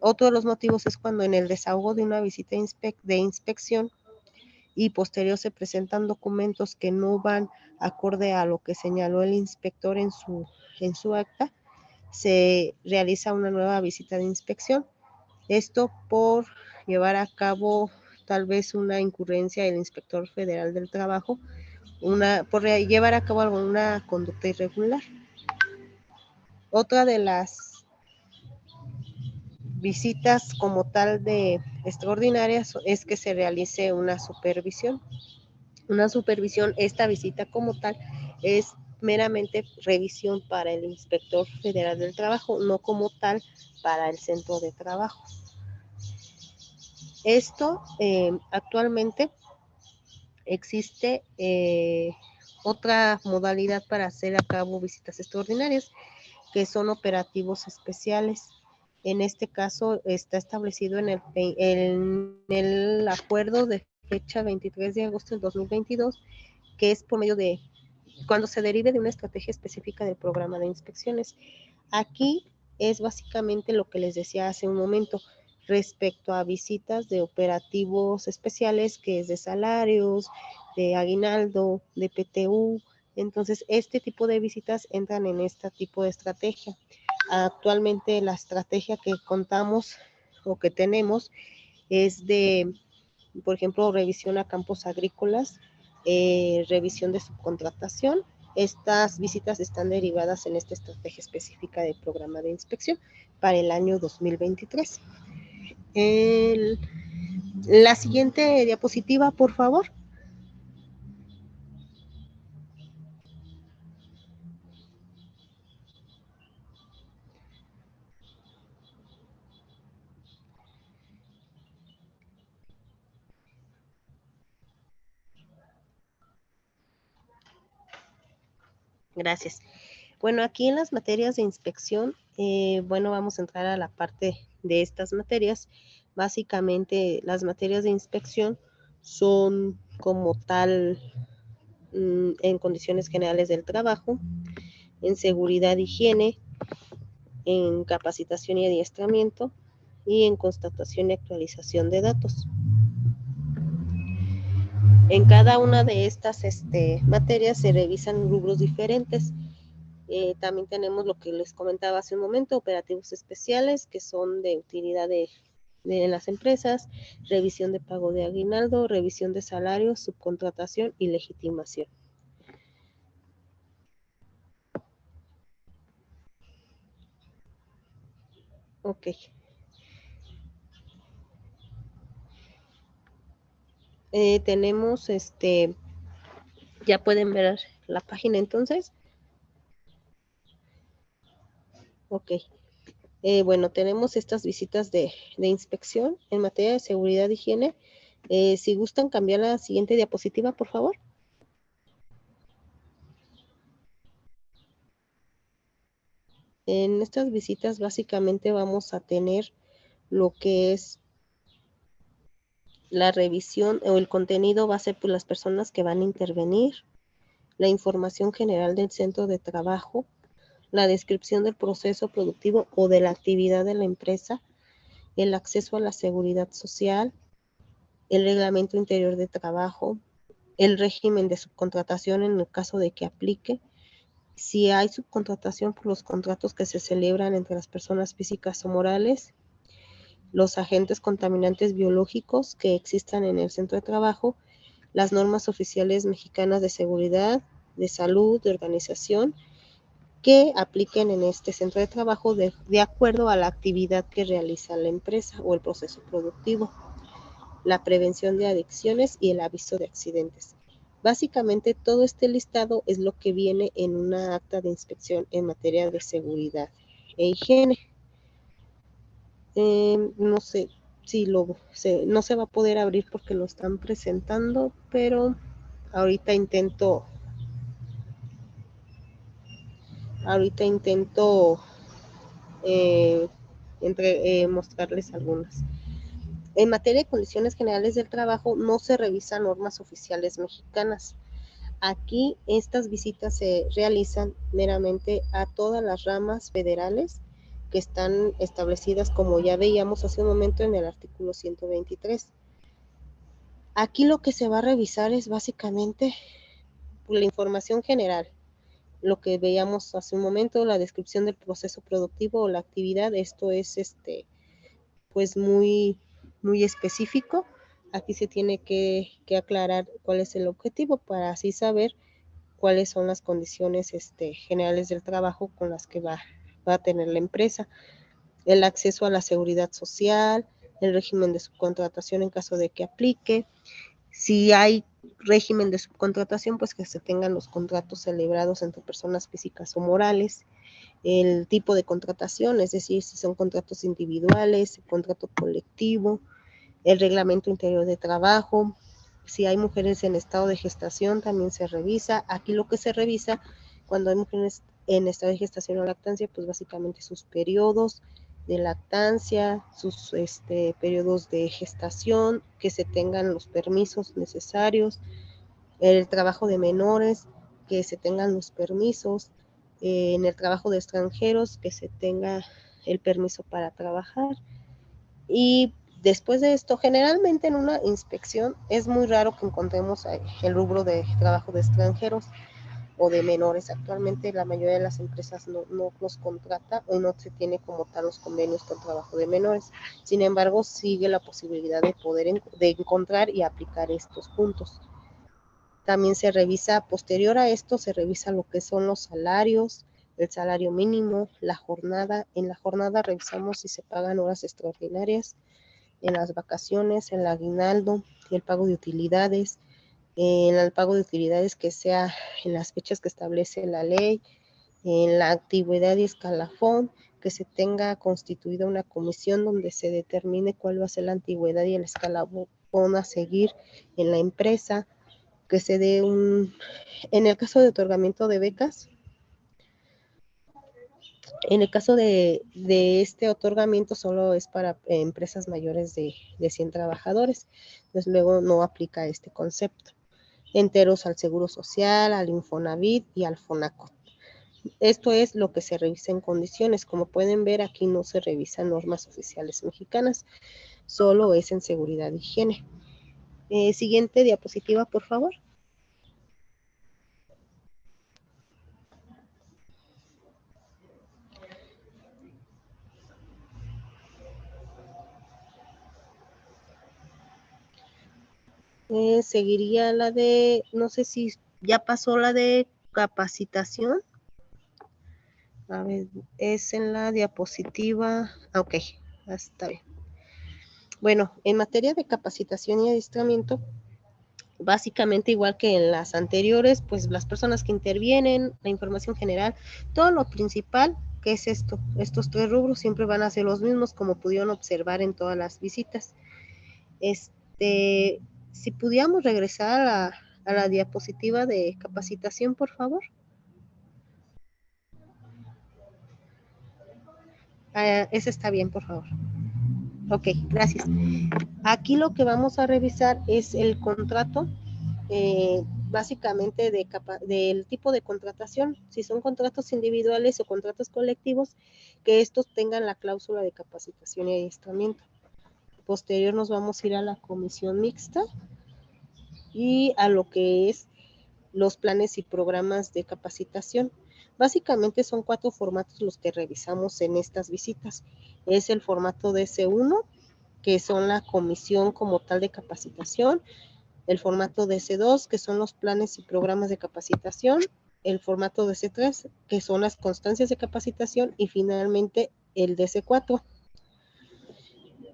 Otro de los motivos es cuando en el desahogo de una visita de inspección y posterior se presentan documentos que no van acorde a lo que señaló el inspector en su acta, se realiza una nueva visita de inspección. Esto por llevar a cabo tal vez una incurrencia del inspector federal del trabajo, por llevar a cabo alguna conducta irregular. Otra de las visitas como tal de extraordinarias es que se realice una supervisión. Una supervisión, esta visita como tal, es meramente revisión para el inspector federal del trabajo, no como tal para el centro de trabajo. Esto actualmente existe otra modalidad para hacer a cabo visitas extraordinarias, que son operativos especiales. En este caso está establecido en el acuerdo de fecha 23 de agosto del 2022, que es por medio de cuando se derive de una estrategia específica del programa de inspecciones. Aquí es básicamente lo que les decía hace un momento respecto a visitas de operativos especiales, que es de salarios, de aguinaldo, de PTU. Entonces, este tipo de visitas entran en este tipo de estrategia. Actualmente la estrategia que contamos o que tenemos es de, por ejemplo, revisión a campos agrícolas, revisión de subcontratación. Estas visitas están derivadas en esta estrategia específica del programa de inspección para el año 2023. La siguiente diapositiva, por favor. Gracias. Bueno, aquí en las materias de inspección, bueno, vamos a entrar a la parte de estas materias. Básicamente, las materias de inspección son como tal en condiciones generales del trabajo, en seguridad, higiene, en capacitación y adiestramiento y en constatación y actualización de datos. En cada una de estas materias se revisan rubros diferentes. También tenemos lo que les comentaba hace un momento, operativos especiales, que son de utilidad de las empresas, revisión de pago de aguinaldo, revisión de salarios, subcontratación y legitimación. Ok. Tenemos ya pueden ver la página entonces. Ok. Bueno, tenemos estas visitas de inspección en materia de seguridad e higiene. Si gustan cambiar la siguiente diapositiva, por favor. En estas visitas básicamente vamos a tener lo que es la revisión o el contenido va a ser por las personas que van a intervenir, la información general del centro de trabajo, la descripción del proceso productivo o de la actividad de la empresa, el acceso a la seguridad social, el reglamento interior de trabajo, el régimen de subcontratación en el caso de que aplique, si hay subcontratación por los contratos que se celebran entre las personas físicas o morales, los agentes contaminantes biológicos que existan en el centro de trabajo, las normas oficiales mexicanas de seguridad, de salud, de organización, que apliquen en este centro de trabajo de acuerdo a la actividad que realiza la empresa o el proceso productivo, la prevención de adicciones y el aviso de accidentes. Básicamente todo este listado es lo que viene en una acta de inspección en materia de seguridad e higiene. No sé si no se va a poder abrir porque lo están presentando, pero ahorita intento mostrarles algunas. En materia de condiciones generales del trabajo, no se revisan normas oficiales mexicanas. Aquí estas visitas se realizan meramente a todas las ramas federales que están establecidas, como ya veíamos hace un momento, en el artículo 123. Aquí lo que se va a revisar es básicamente la información general, lo que veíamos hace un momento, la descripción del proceso productivo o la actividad. Esto es pues muy específico. Aquí se tiene que aclarar cuál es el objetivo para así saber cuáles son las condiciones generales del trabajo con las que va a tener la empresa. El acceso a la seguridad social, el régimen de subcontratación en caso de que aplique. Si hay régimen de subcontratación, pues que se tengan los contratos celebrados entre personas físicas o morales. El tipo de contratación, es decir, si son contratos individuales, contrato colectivo, el reglamento interior de trabajo. Si hay mujeres en estado de gestación, también se revisa. Aquí lo que se revisa cuando hay mujeres en estado de gestación o lactancia, pues básicamente sus periodos de lactancia, sus periodos de gestación, que se tengan los permisos necesarios, el trabajo de menores, que se tengan los permisos, en el trabajo de extranjeros, que se tenga el permiso para trabajar. Y después de esto, generalmente en una inspección es muy raro que encontremos el rubro de trabajo de extranjeros o de menores. Actualmente la mayoría de las empresas no los contrata o no se tiene como tal los convenios con trabajo de menores. Sin embargo, sigue la posibilidad de poder de encontrar y aplicar estos puntos. También se revisa, posterior a esto, se revisa lo que son los salarios, el salario mínimo, la jornada. En la jornada revisamos si se pagan horas extraordinarias, en las vacaciones, el aguinaldo, el pago de utilidades, en el pago de utilidades que sea en las fechas que establece la ley, en la antigüedad y escalafón, que se tenga constituida una comisión donde se determine cuál va a ser la antigüedad y el escalafón a seguir en la empresa, que se dé en el caso de otorgamiento de becas, en el caso de este otorgamiento solo es para empresas mayores de 100 trabajadores, entonces luego no aplica este concepto. Enteros al Seguro Social, al Infonavit y al Fonacot. Esto es lo que se revisa en condiciones. Como pueden ver, aquí no se revisan normas oficiales mexicanas, solo es en seguridad e higiene. Siguiente diapositiva, por favor. Seguiría la de, no sé si ya pasó la de capacitación. A ver, es en la diapositiva. Ok, está bien. Bueno, en materia de capacitación y adiestramiento, básicamente igual que en las anteriores, pues las personas que intervienen, la información general, todo lo principal, que es estos 3 rubros siempre van a ser los mismos, como pudieron observar en todas las visitas. Si pudiéramos regresar a la diapositiva de capacitación, por favor. Esa está bien, por favor. Ok, gracias. Aquí lo que vamos a revisar es el contrato, básicamente del tipo de contratación, si son contratos individuales o contratos colectivos, que estos tengan la cláusula de capacitación y adiestramiento. Posterior nos vamos a ir a la comisión mixta y a lo que es los planes y programas de capacitación. Básicamente son 4 formatos los que revisamos en estas visitas. Es el formato DS1, que son la comisión como tal de capacitación, el formato DS2, que son los planes y programas de capacitación, el formato DC3, que son las constancias de capacitación, y finalmente el DC4.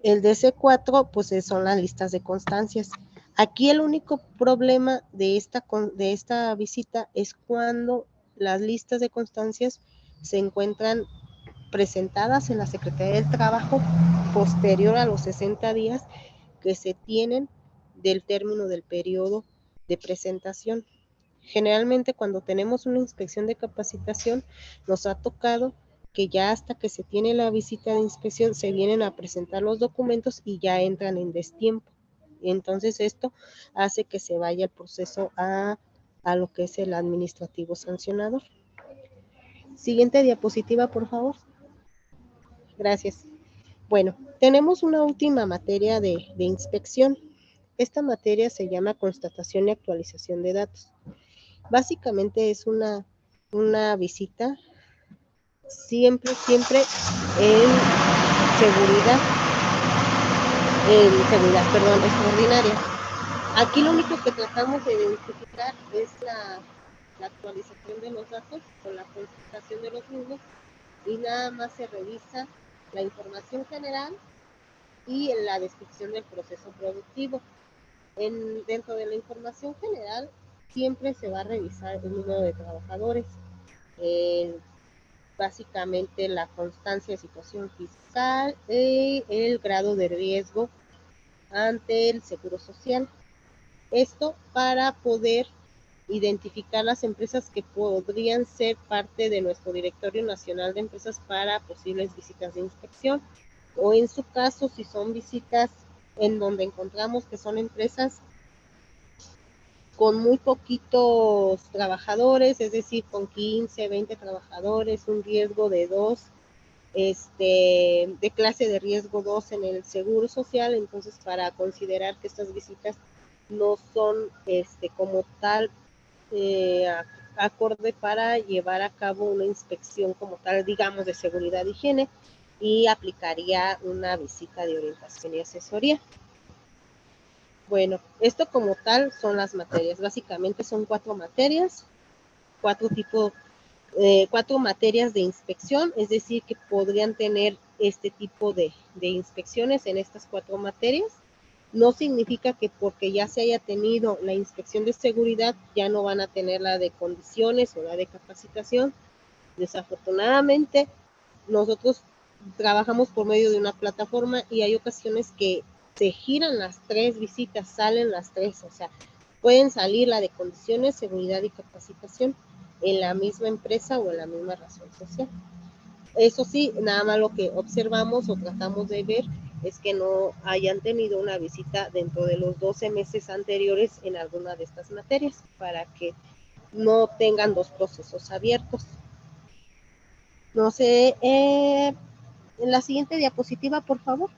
El DC4, pues son las listas de constancias. Aquí el único problema de esta visita es cuando las listas de constancias se encuentran presentadas en la Secretaría del Trabajo posterior a los 60 días que se tienen del término del periodo de presentación. Generalmente cuando tenemos una inspección de capacitación nos ha tocado que ya hasta que se tiene la visita de inspección se vienen a presentar los documentos y ya entran en destiempo. Entonces esto hace que se vaya el proceso a lo que es el administrativo sancionador. Siguiente diapositiva, por favor. Gracias. Bueno, tenemos una última materia de inspección. Esta materia se llama constatación y actualización de datos. Básicamente es una visita siempre en seguridad extraordinaria. Aquí lo único que tratamos de identificar es la actualización de los datos o la constatación de los mismos, y nada más se revisa la información general y la descripción del proceso productivo. Dentro de la información general siempre se va a revisar el número de trabajadores, básicamente la constancia de situación fiscal y el grado de riesgo ante el Seguro Social. Esto para poder identificar las empresas que podrían ser parte de nuestro Directorio Nacional de Empresas para posibles visitas de inspección, o en su caso, si son visitas en donde encontramos que son empresas con muy poquitos trabajadores, es decir, con 15, 20 trabajadores, un riesgo de 2, de clase de riesgo 2 en el Seguro Social. Entonces, para considerar que estas visitas no son como tal acorde para llevar a cabo una inspección como tal, digamos, de seguridad y higiene, y aplicaría una visita de orientación y asesoría. Bueno, esto como tal son las materias. Básicamente son 4 materias, 4 materias de inspección, es decir, que podrían tener este tipo de inspecciones en estas 4 materias. No significa que porque ya se haya tenido la inspección de seguridad ya no van a tener la de condiciones o la de capacitación. Desafortunadamente, nosotros trabajamos por medio de una plataforma y hay ocasiones que se giran las 3 visitas, salen las 3, o sea, pueden salir la de condiciones, seguridad y capacitación en la misma empresa o en la misma razón social. Eso sí, nada más lo que observamos o tratamos de ver es que no hayan tenido una visita dentro de los 12 meses anteriores en alguna de estas materias, para que no tengan 2 procesos abiertos. No sé, en la siguiente diapositiva, por favor.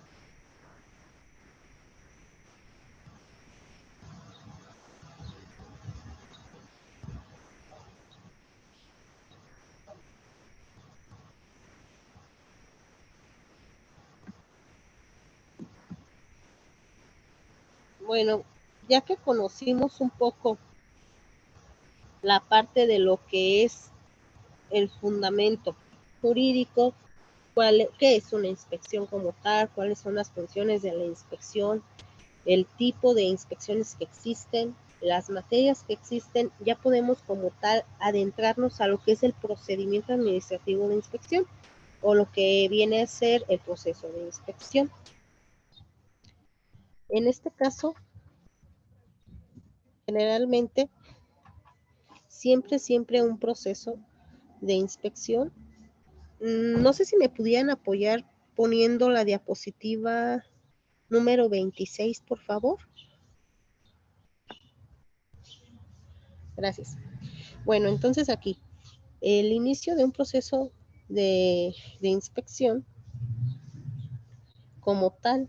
Bueno, ya que conocimos un poco la parte de lo que es el fundamento jurídico, qué es una inspección como tal, cuáles son las funciones de la inspección, el tipo de inspecciones que existen, las materias que existen, ya podemos como tal adentrarnos a lo que es el procedimiento administrativo de inspección, o lo que viene a ser el proceso de inspección. En este caso, generalmente, siempre un proceso de inspección. No sé si me pudieran apoyar poniendo la diapositiva número 26, por favor. Gracias. Bueno, entonces aquí, el inicio de un proceso de inspección como tal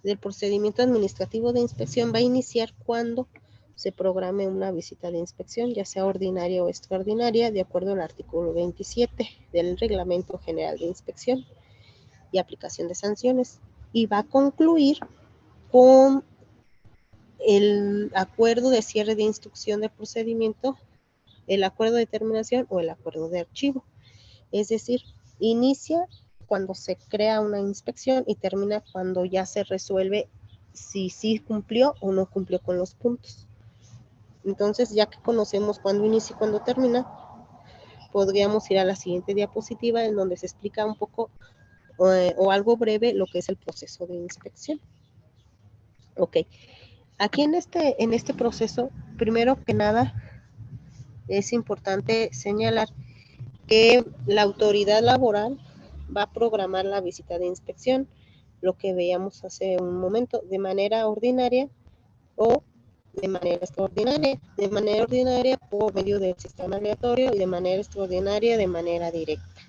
del procedimiento administrativo de inspección va a iniciar cuando se programe una visita de inspección, ya sea ordinaria o extraordinaria, de acuerdo al artículo 27 del Reglamento General de Inspección y aplicación de sanciones, y va a concluir con el acuerdo de cierre de instrucción de procedimiento, el acuerdo de terminación o el acuerdo de archivo. Es decir, inicia cuando se crea una inspección y termina cuando ya se resuelve si sí cumplió o no cumplió con los puntos. Entonces, ya que conocemos cuándo inicia y cuándo termina, podríamos ir a la siguiente diapositiva en donde se explica un poco o algo breve lo que es el proceso de inspección. Ok, aquí en este proceso, primero que nada, es importante señalar que la autoridad laboral va a programar la visita de inspección, lo que veíamos hace un momento, de manera ordinaria o de manera extraordinaria. De manera ordinaria por medio del sistema aleatorio y de manera extraordinaria de manera directa.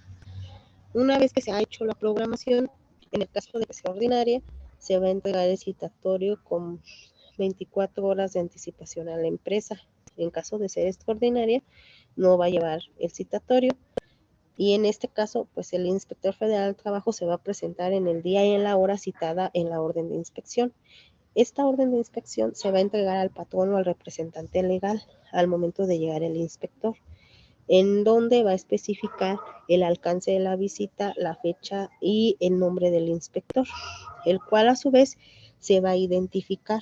Una vez que se ha hecho la programación, en el caso de que sea ordinaria, se va a entregar el citatorio con 24 horas de anticipación a la empresa. En caso de ser extraordinaria, no va a llevar el citatorio. Y en este caso, pues el inspector federal del trabajo se va a presentar en el día y en la hora citada en la orden de inspección. Esta orden de inspección se va a entregar al patrón o al representante legal al momento de llegar el inspector, en donde va a especificar el alcance de la visita, la fecha y el nombre del inspector, el cual a su vez se va a identificar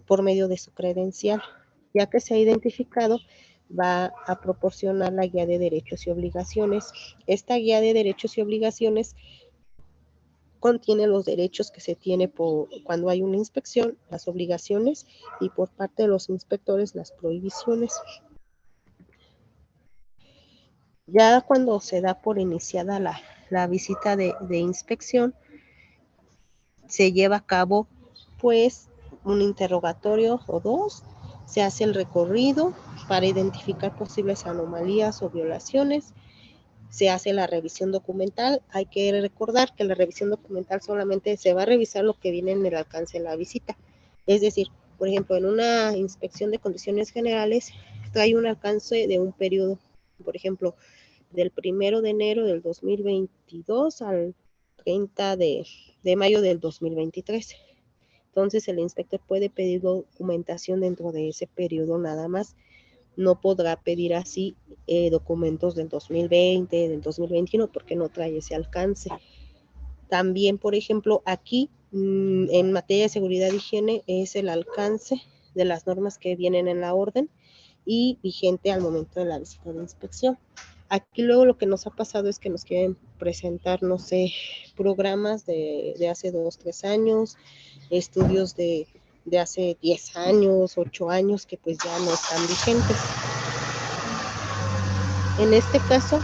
por medio de su credencial. Ya que se ha identificado, va a proporcionar la guía de derechos y obligaciones. Esta guía de derechos y obligaciones contiene los derechos que se tiene cuando hay una inspección, las obligaciones y por parte de los inspectores las prohibiciones. Ya cuando se da por iniciada la visita de inspección, se lleva a cabo pues un interrogatorio o dos, se hace el recorrido para identificar posibles anomalías o violaciones, se hace la revisión documental. Hay que recordar que la revisión documental solamente se va a revisar lo que viene en el alcance de la visita. Es decir, por ejemplo, en una inspección de condiciones generales trae un alcance de un periodo, por ejemplo, del 1 de enero del 2022 al 30 de mayo del 2023. Entonces, el inspector puede pedir documentación dentro de ese periodo nada más. No podrá pedir así documentos del 2020, del 2021, porque no trae ese alcance. También, por ejemplo, aquí en materia de seguridad y higiene es el alcance de las normas que vienen en la orden y vigente al momento de la visita de inspección. Aquí luego lo que nos ha pasado es que nos quieren presentar, no sé, programas de hace 2, 3 años, estudios de hace 10 años, 8 años, que pues ya no están vigentes. En este caso,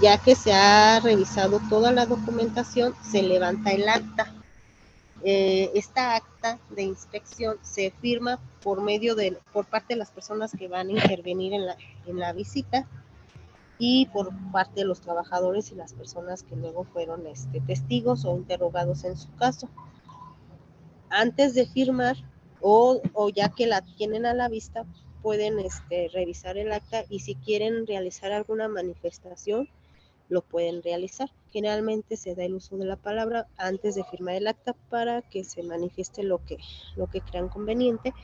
ya que se ha revisado toda la documentación, se levanta el acta. Esta acta de inspección se firma por parte de las personas que van a intervenir en la visita y por parte de los trabajadores y las personas que luego fueron testigos o interrogados en su caso. Antes de firmar o ya que la tienen a la vista, pueden revisar el acta y si quieren realizar alguna manifestación, lo pueden realizar. Generalmente se da el uso de la palabra antes de firmar el acta para que se manifieste lo que crean conveniente.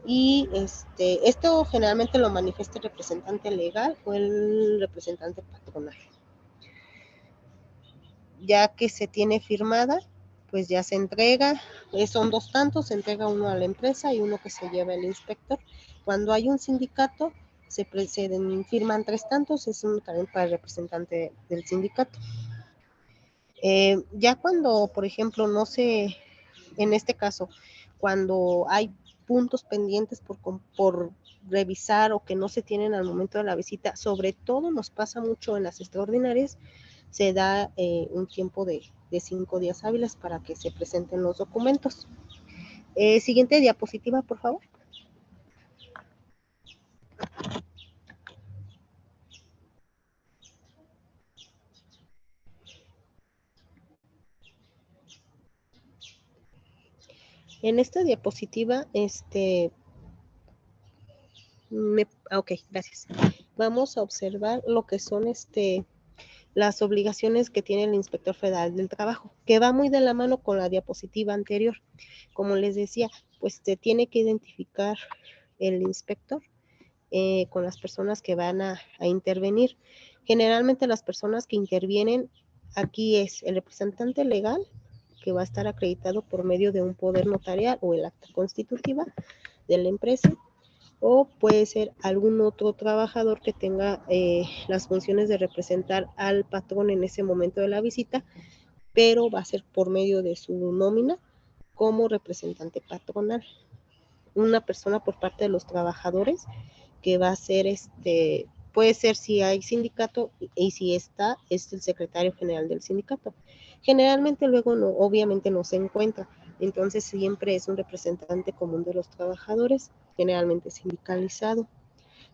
Y esto generalmente lo manifiesta el representante legal o el representante patronal. Ya que se tiene firmada, pues ya se entrega, son 2 tantos, se entrega uno a la empresa y uno que se lleva el inspector. Cuando hay un sindicato, se firman 3 tantos, es uno también para el representante del sindicato. Ya cuando, por ejemplo, en este caso, cuando hay puntos pendientes por revisar o que no se tienen al momento de la visita, sobre todo nos pasa mucho en las extraordinarias, se da un tiempo de 5 días hábiles para que se presenten los documentos. Siguiente diapositiva, por favor. En esta diapositiva, ok, gracias. Vamos a observar lo que son las obligaciones que tiene el Inspector Federal del Trabajo, que va muy de la mano con la diapositiva anterior. Como les decía, pues se tiene que identificar el inspector con las personas que van a intervenir. Generalmente las personas que intervienen aquí es el representante legal, que va a estar acreditado por medio de un poder notarial o el acta constitutiva de la empresa, o puede ser algún otro trabajador que tenga las funciones de representar al patrón en ese momento de la visita, pero va a ser por medio de su nómina como representante patronal. Una persona por parte de los trabajadores que va a ser puede ser si hay sindicato y si está, es el secretario general del sindicato. Generalmente luego no, obviamente no se encuentra, entonces siempre es un representante común de los trabajadores, generalmente sindicalizado.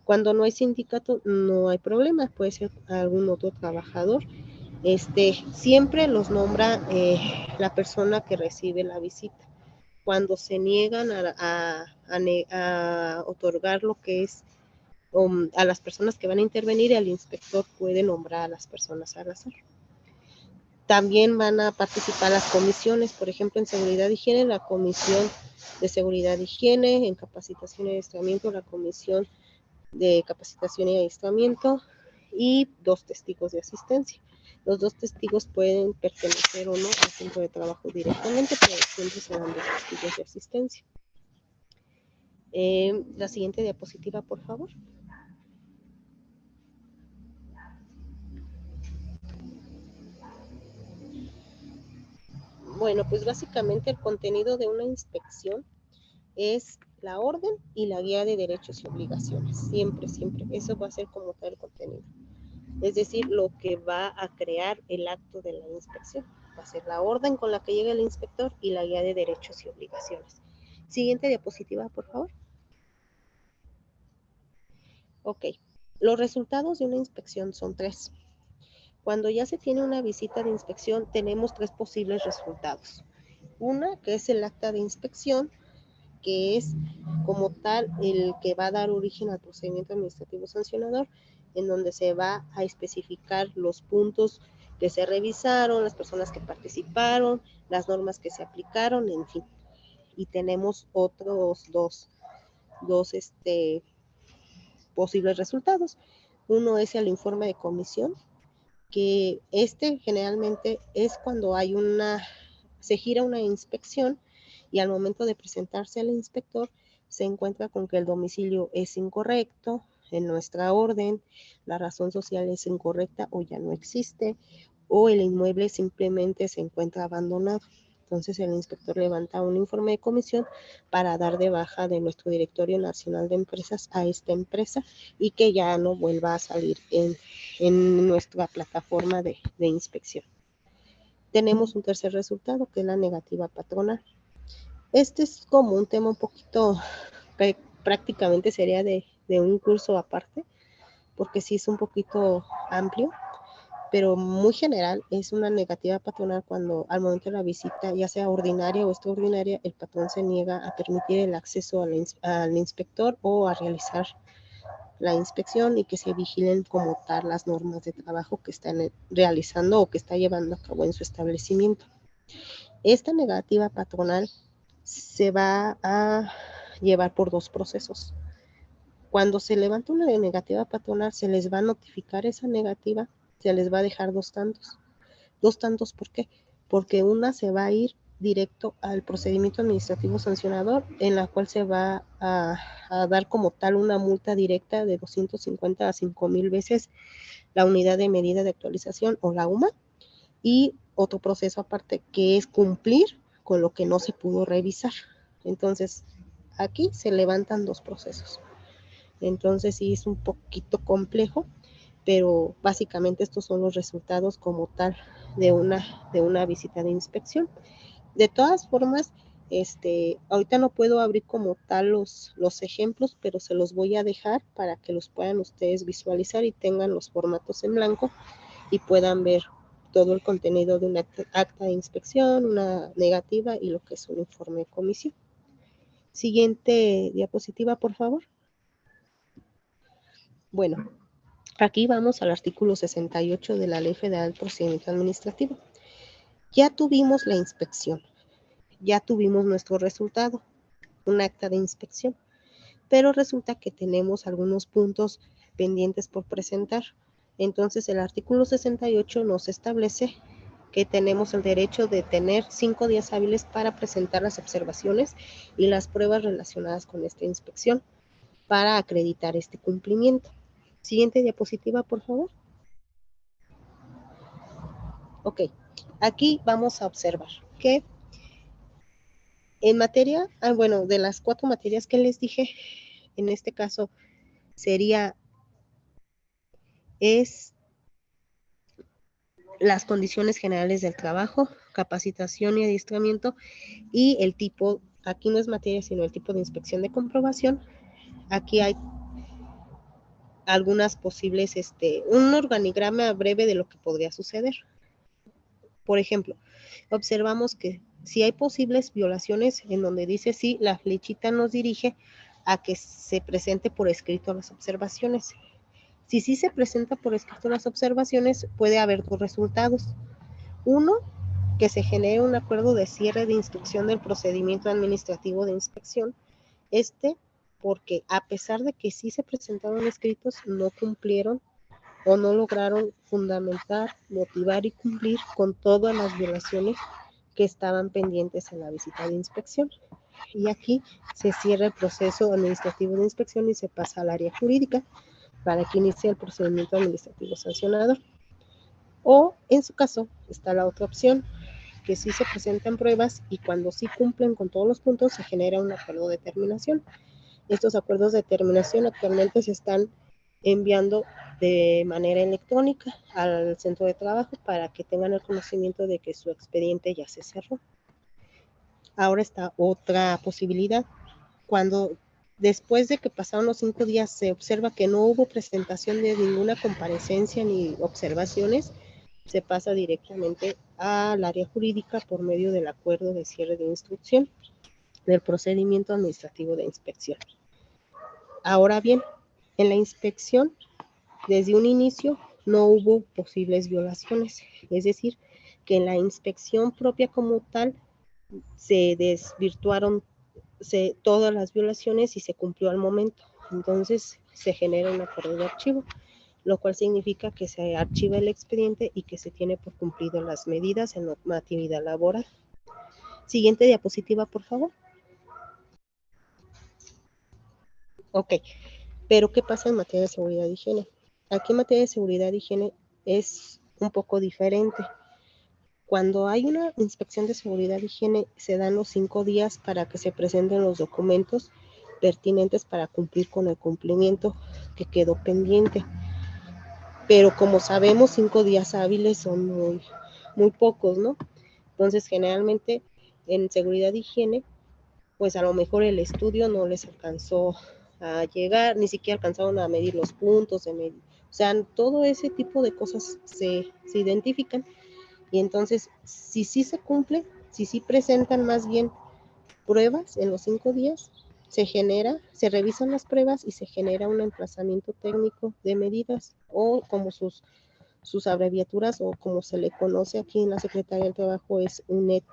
Cuando no hay sindicato no hay problema, puede ser algún otro trabajador. Siempre los nombra la persona que recibe la visita. Cuando se niegan a otorgar lo que es a las personas que van a intervenir, el inspector puede nombrar a las personas al azar. También van a participar las comisiones, por ejemplo, en seguridad y higiene, la comisión de seguridad y higiene, en capacitación y adiestramiento, la comisión de capacitación y adiestramiento, y 2 testigos de asistencia. Los 2 testigos pueden pertenecer o no al centro de trabajo directamente, pero siempre serán 2 testigos de asistencia. La siguiente diapositiva, por favor. Bueno, pues básicamente el contenido de una inspección es la orden y la guía de derechos y obligaciones. Siempre, siempre. Eso va a ser como tal el contenido. Es decir, lo que va a crear el acto de la inspección. Va a ser la orden con la que llega el inspector y la guía de derechos y obligaciones. Siguiente diapositiva, por favor. Ok. Los resultados de una inspección son 3. Cuando ya se tiene una visita de inspección, tenemos 3 posibles resultados. Una, que es el acta de inspección, que es como tal el que va a dar origen al procedimiento administrativo sancionador, en donde se va a especificar los puntos que se revisaron, las personas que participaron, las normas que se aplicaron, en fin. Y tenemos otros dos posibles resultados. Uno es el informe de comisión, que generalmente es cuando se gira una inspección y al momento de presentarse al inspector se encuentra con que el domicilio es incorrecto en nuestra orden, la razón social es incorrecta o ya no existe, o el inmueble simplemente se encuentra abandonado. Entonces el inspector levanta un informe de comisión para dar de baja de nuestro Directorio Nacional de Empresas a esta empresa y que ya no vuelva a salir en nuestra plataforma de inspección. Tenemos un tercer resultado, que es la negativa patronal. Este es como un tema un poquito, prácticamente sería de un curso aparte, porque sí es un poquito amplio, pero muy general. Es una negativa patronal cuando al momento de la visita, ya sea ordinaria o extraordinaria, el patrón se niega a permitir el acceso al inspector o a realizar la inspección y que se vigilen como tal las normas de trabajo que están realizando o que está llevando a cabo en su establecimiento. Esta negativa patronal se va a llevar por 2 procesos. Cuando se levanta una negativa patronal, se les va a notificar esa negativa, se les va a dejar 2 tantos. 2 tantos, ¿por qué? Porque una se va a ir directo al procedimiento administrativo sancionador, en la cual se va a dar como tal una multa directa de 250 a 5,000 veces la unidad de medida de actualización o la UMA, y otro proceso aparte que es cumplir con lo que no se pudo revisar. Entonces, aquí se levantan 2 procesos. Entonces, sí es un poquito complejo, pero básicamente estos son los resultados como tal de una visita de inspección. De todas formas, ahorita no puedo abrir como tal los ejemplos, pero se los voy a dejar para que los puedan ustedes visualizar y tengan los formatos en blanco y puedan ver todo el contenido de una acta de inspección, una negativa y lo que es un informe de comisión. Siguiente diapositiva, por favor. Bueno, aquí vamos al artículo 68 de la Ley Federal de Procedimiento Administrativo. Ya tuvimos la inspección, ya tuvimos nuestro resultado, un acta de inspección, pero resulta que tenemos algunos puntos pendientes por presentar. Entonces, el artículo 68 nos establece que tenemos el derecho de tener 5 días hábiles para presentar las observaciones y las pruebas relacionadas con esta inspección para acreditar este cumplimiento. Siguiente diapositiva, por favor. Ok, aquí vamos a observar que en materia, bueno, de las 4 materias que les dije, en este caso es las condiciones generales del trabajo, capacitación y adiestramiento y el tipo, aquí no es materia, sino el tipo de inspección de comprobación. Aquí hay algunas posibles, un organigrama breve de lo que podría suceder. Por ejemplo, observamos que si hay posibles violaciones en donde dice sí, la flechita nos dirige a que se presente por escrito las observaciones. Si sí se presenta por escrito las observaciones, puede haber 2 resultados. Uno, que se genere un acuerdo de cierre de instrucción del procedimiento administrativo de inspección, porque a pesar de que sí se presentaron escritos, no cumplieron o no lograron fundamentar, motivar y cumplir con todas las violaciones que estaban pendientes en la visita de inspección. Y aquí se cierra el proceso administrativo de inspección y se pasa al área jurídica para que inicie el procedimiento administrativo sancionador. O, en su caso, está la otra opción, que sí se presentan pruebas y cuando sí cumplen con todos los puntos se genera un acuerdo de terminación. Estos acuerdos de terminación actualmente se están enviando de manera electrónica al centro de trabajo para que tengan el conocimiento de que su expediente ya se cerró. Ahora está otra posibilidad. Cuando después de que pasaron los 5 días se observa que no hubo presentación de ninguna comparecencia ni observaciones, se pasa directamente al área jurídica por medio del acuerdo de cierre de instrucción del procedimiento administrativo de inspección. Ahora bien, en la inspección, desde un inicio, no hubo posibles violaciones, es decir, que en la inspección propia como tal se desvirtuaron todas las violaciones y se cumplió al momento. Entonces, se genera un acuerdo de archivo, lo cual significa que se archiva el expediente y que se tiene por cumplido las medidas en normatividad laboral. Siguiente diapositiva, por favor. Ok, pero ¿qué pasa en materia de seguridad y higiene? Aquí en materia de seguridad y higiene es un poco diferente. Cuando hay una inspección de seguridad y higiene, se dan los 5 días para que se presenten los documentos pertinentes para cumplir con el cumplimiento que quedó pendiente. Pero como sabemos, 5 días hábiles son muy pocos, ¿no? Entonces, generalmente en seguridad y higiene, pues a lo mejor el estudio no les alcanzó a llegar, ni siquiera alcanzaron a medir los puntos, o sea, todo ese tipo de cosas se identifican y entonces, si sí se cumple, si sí presentan más bien pruebas en los 5 días, se revisan las pruebas y se genera un emplazamiento técnico de medidas o como sus abreviaturas o como se le conoce aquí en la Secretaría del Trabajo es un ET,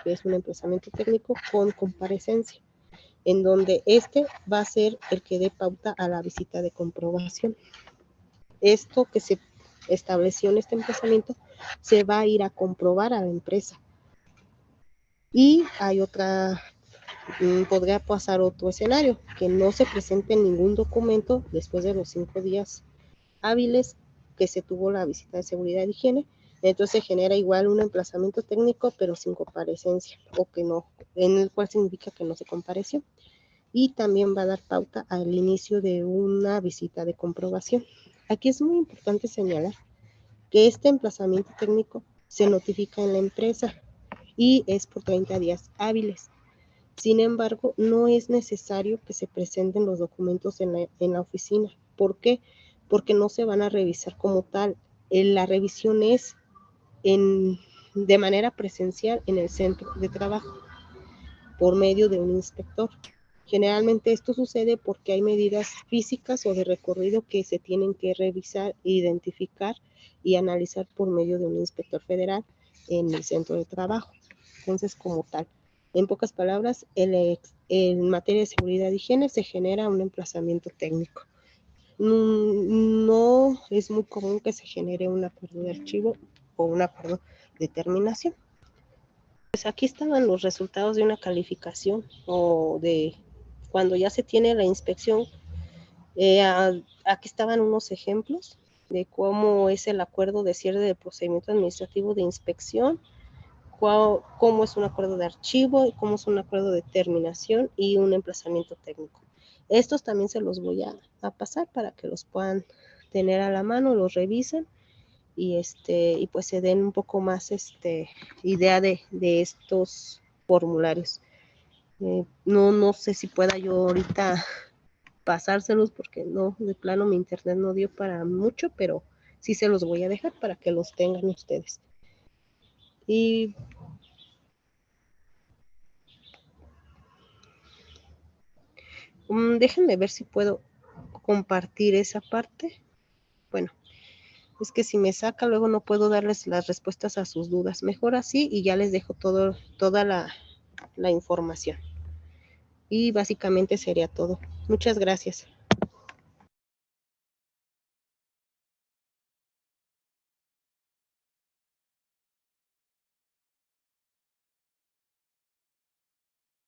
que es un emplazamiento técnico con comparecencia, en donde va a ser el que dé pauta a la visita de comprobación. Esto que se estableció en este emplazamiento se va a ir a comprobar a la empresa. Y hay podría pasar otro escenario, que no se presente ningún documento después de los 5 días hábiles que se tuvo la visita de seguridad y higiene, entonces se genera igual un emplazamiento técnico, pero sin comparecencia, o que no, en el cual significa que no se compareció. Y también va a dar pauta al inicio de una visita de comprobación. Aquí es muy importante señalar que este emplazamiento técnico se notifica en la empresa y es por 30 días hábiles. Sin embargo, no es necesario que se presenten los documentos en la oficina. ¿Por qué? Porque no se van a revisar como tal. La revisión es de manera presencial en el centro de trabajo por medio de un inspector. Generalmente esto sucede porque hay medidas físicas o de recorrido que se tienen que revisar, identificar y analizar por medio de un inspector federal en el centro de trabajo. Entonces, como tal, en pocas palabras, en materia de seguridad y higiene se genera un emplazamiento técnico. No es muy común que se genere un acuerdo de archivo o un acuerdo de terminación. Pues aquí estaban los resultados de una calificación o de cuando ya se tiene la inspección. Aquí estaban unos ejemplos de cómo es el acuerdo de cierre del procedimiento administrativo de inspección, cómo es un acuerdo de archivo, cómo es un acuerdo de terminación y un emplazamiento técnico. Estos también se los voy a pasar para que los puedan tener a la mano, los revisen y pues se den un poco más idea de estos formularios. No sé si pueda yo ahorita pasárselos porque no, de plano mi internet no dio para mucho, pero sí se los voy a dejar para que los tengan ustedes. Y déjenme ver si puedo compartir esa parte. Bueno, es que si me saca luego no puedo darles las respuestas a sus dudas. Mejor así y ya les dejo toda la información. Y básicamente sería todo. Muchas gracias.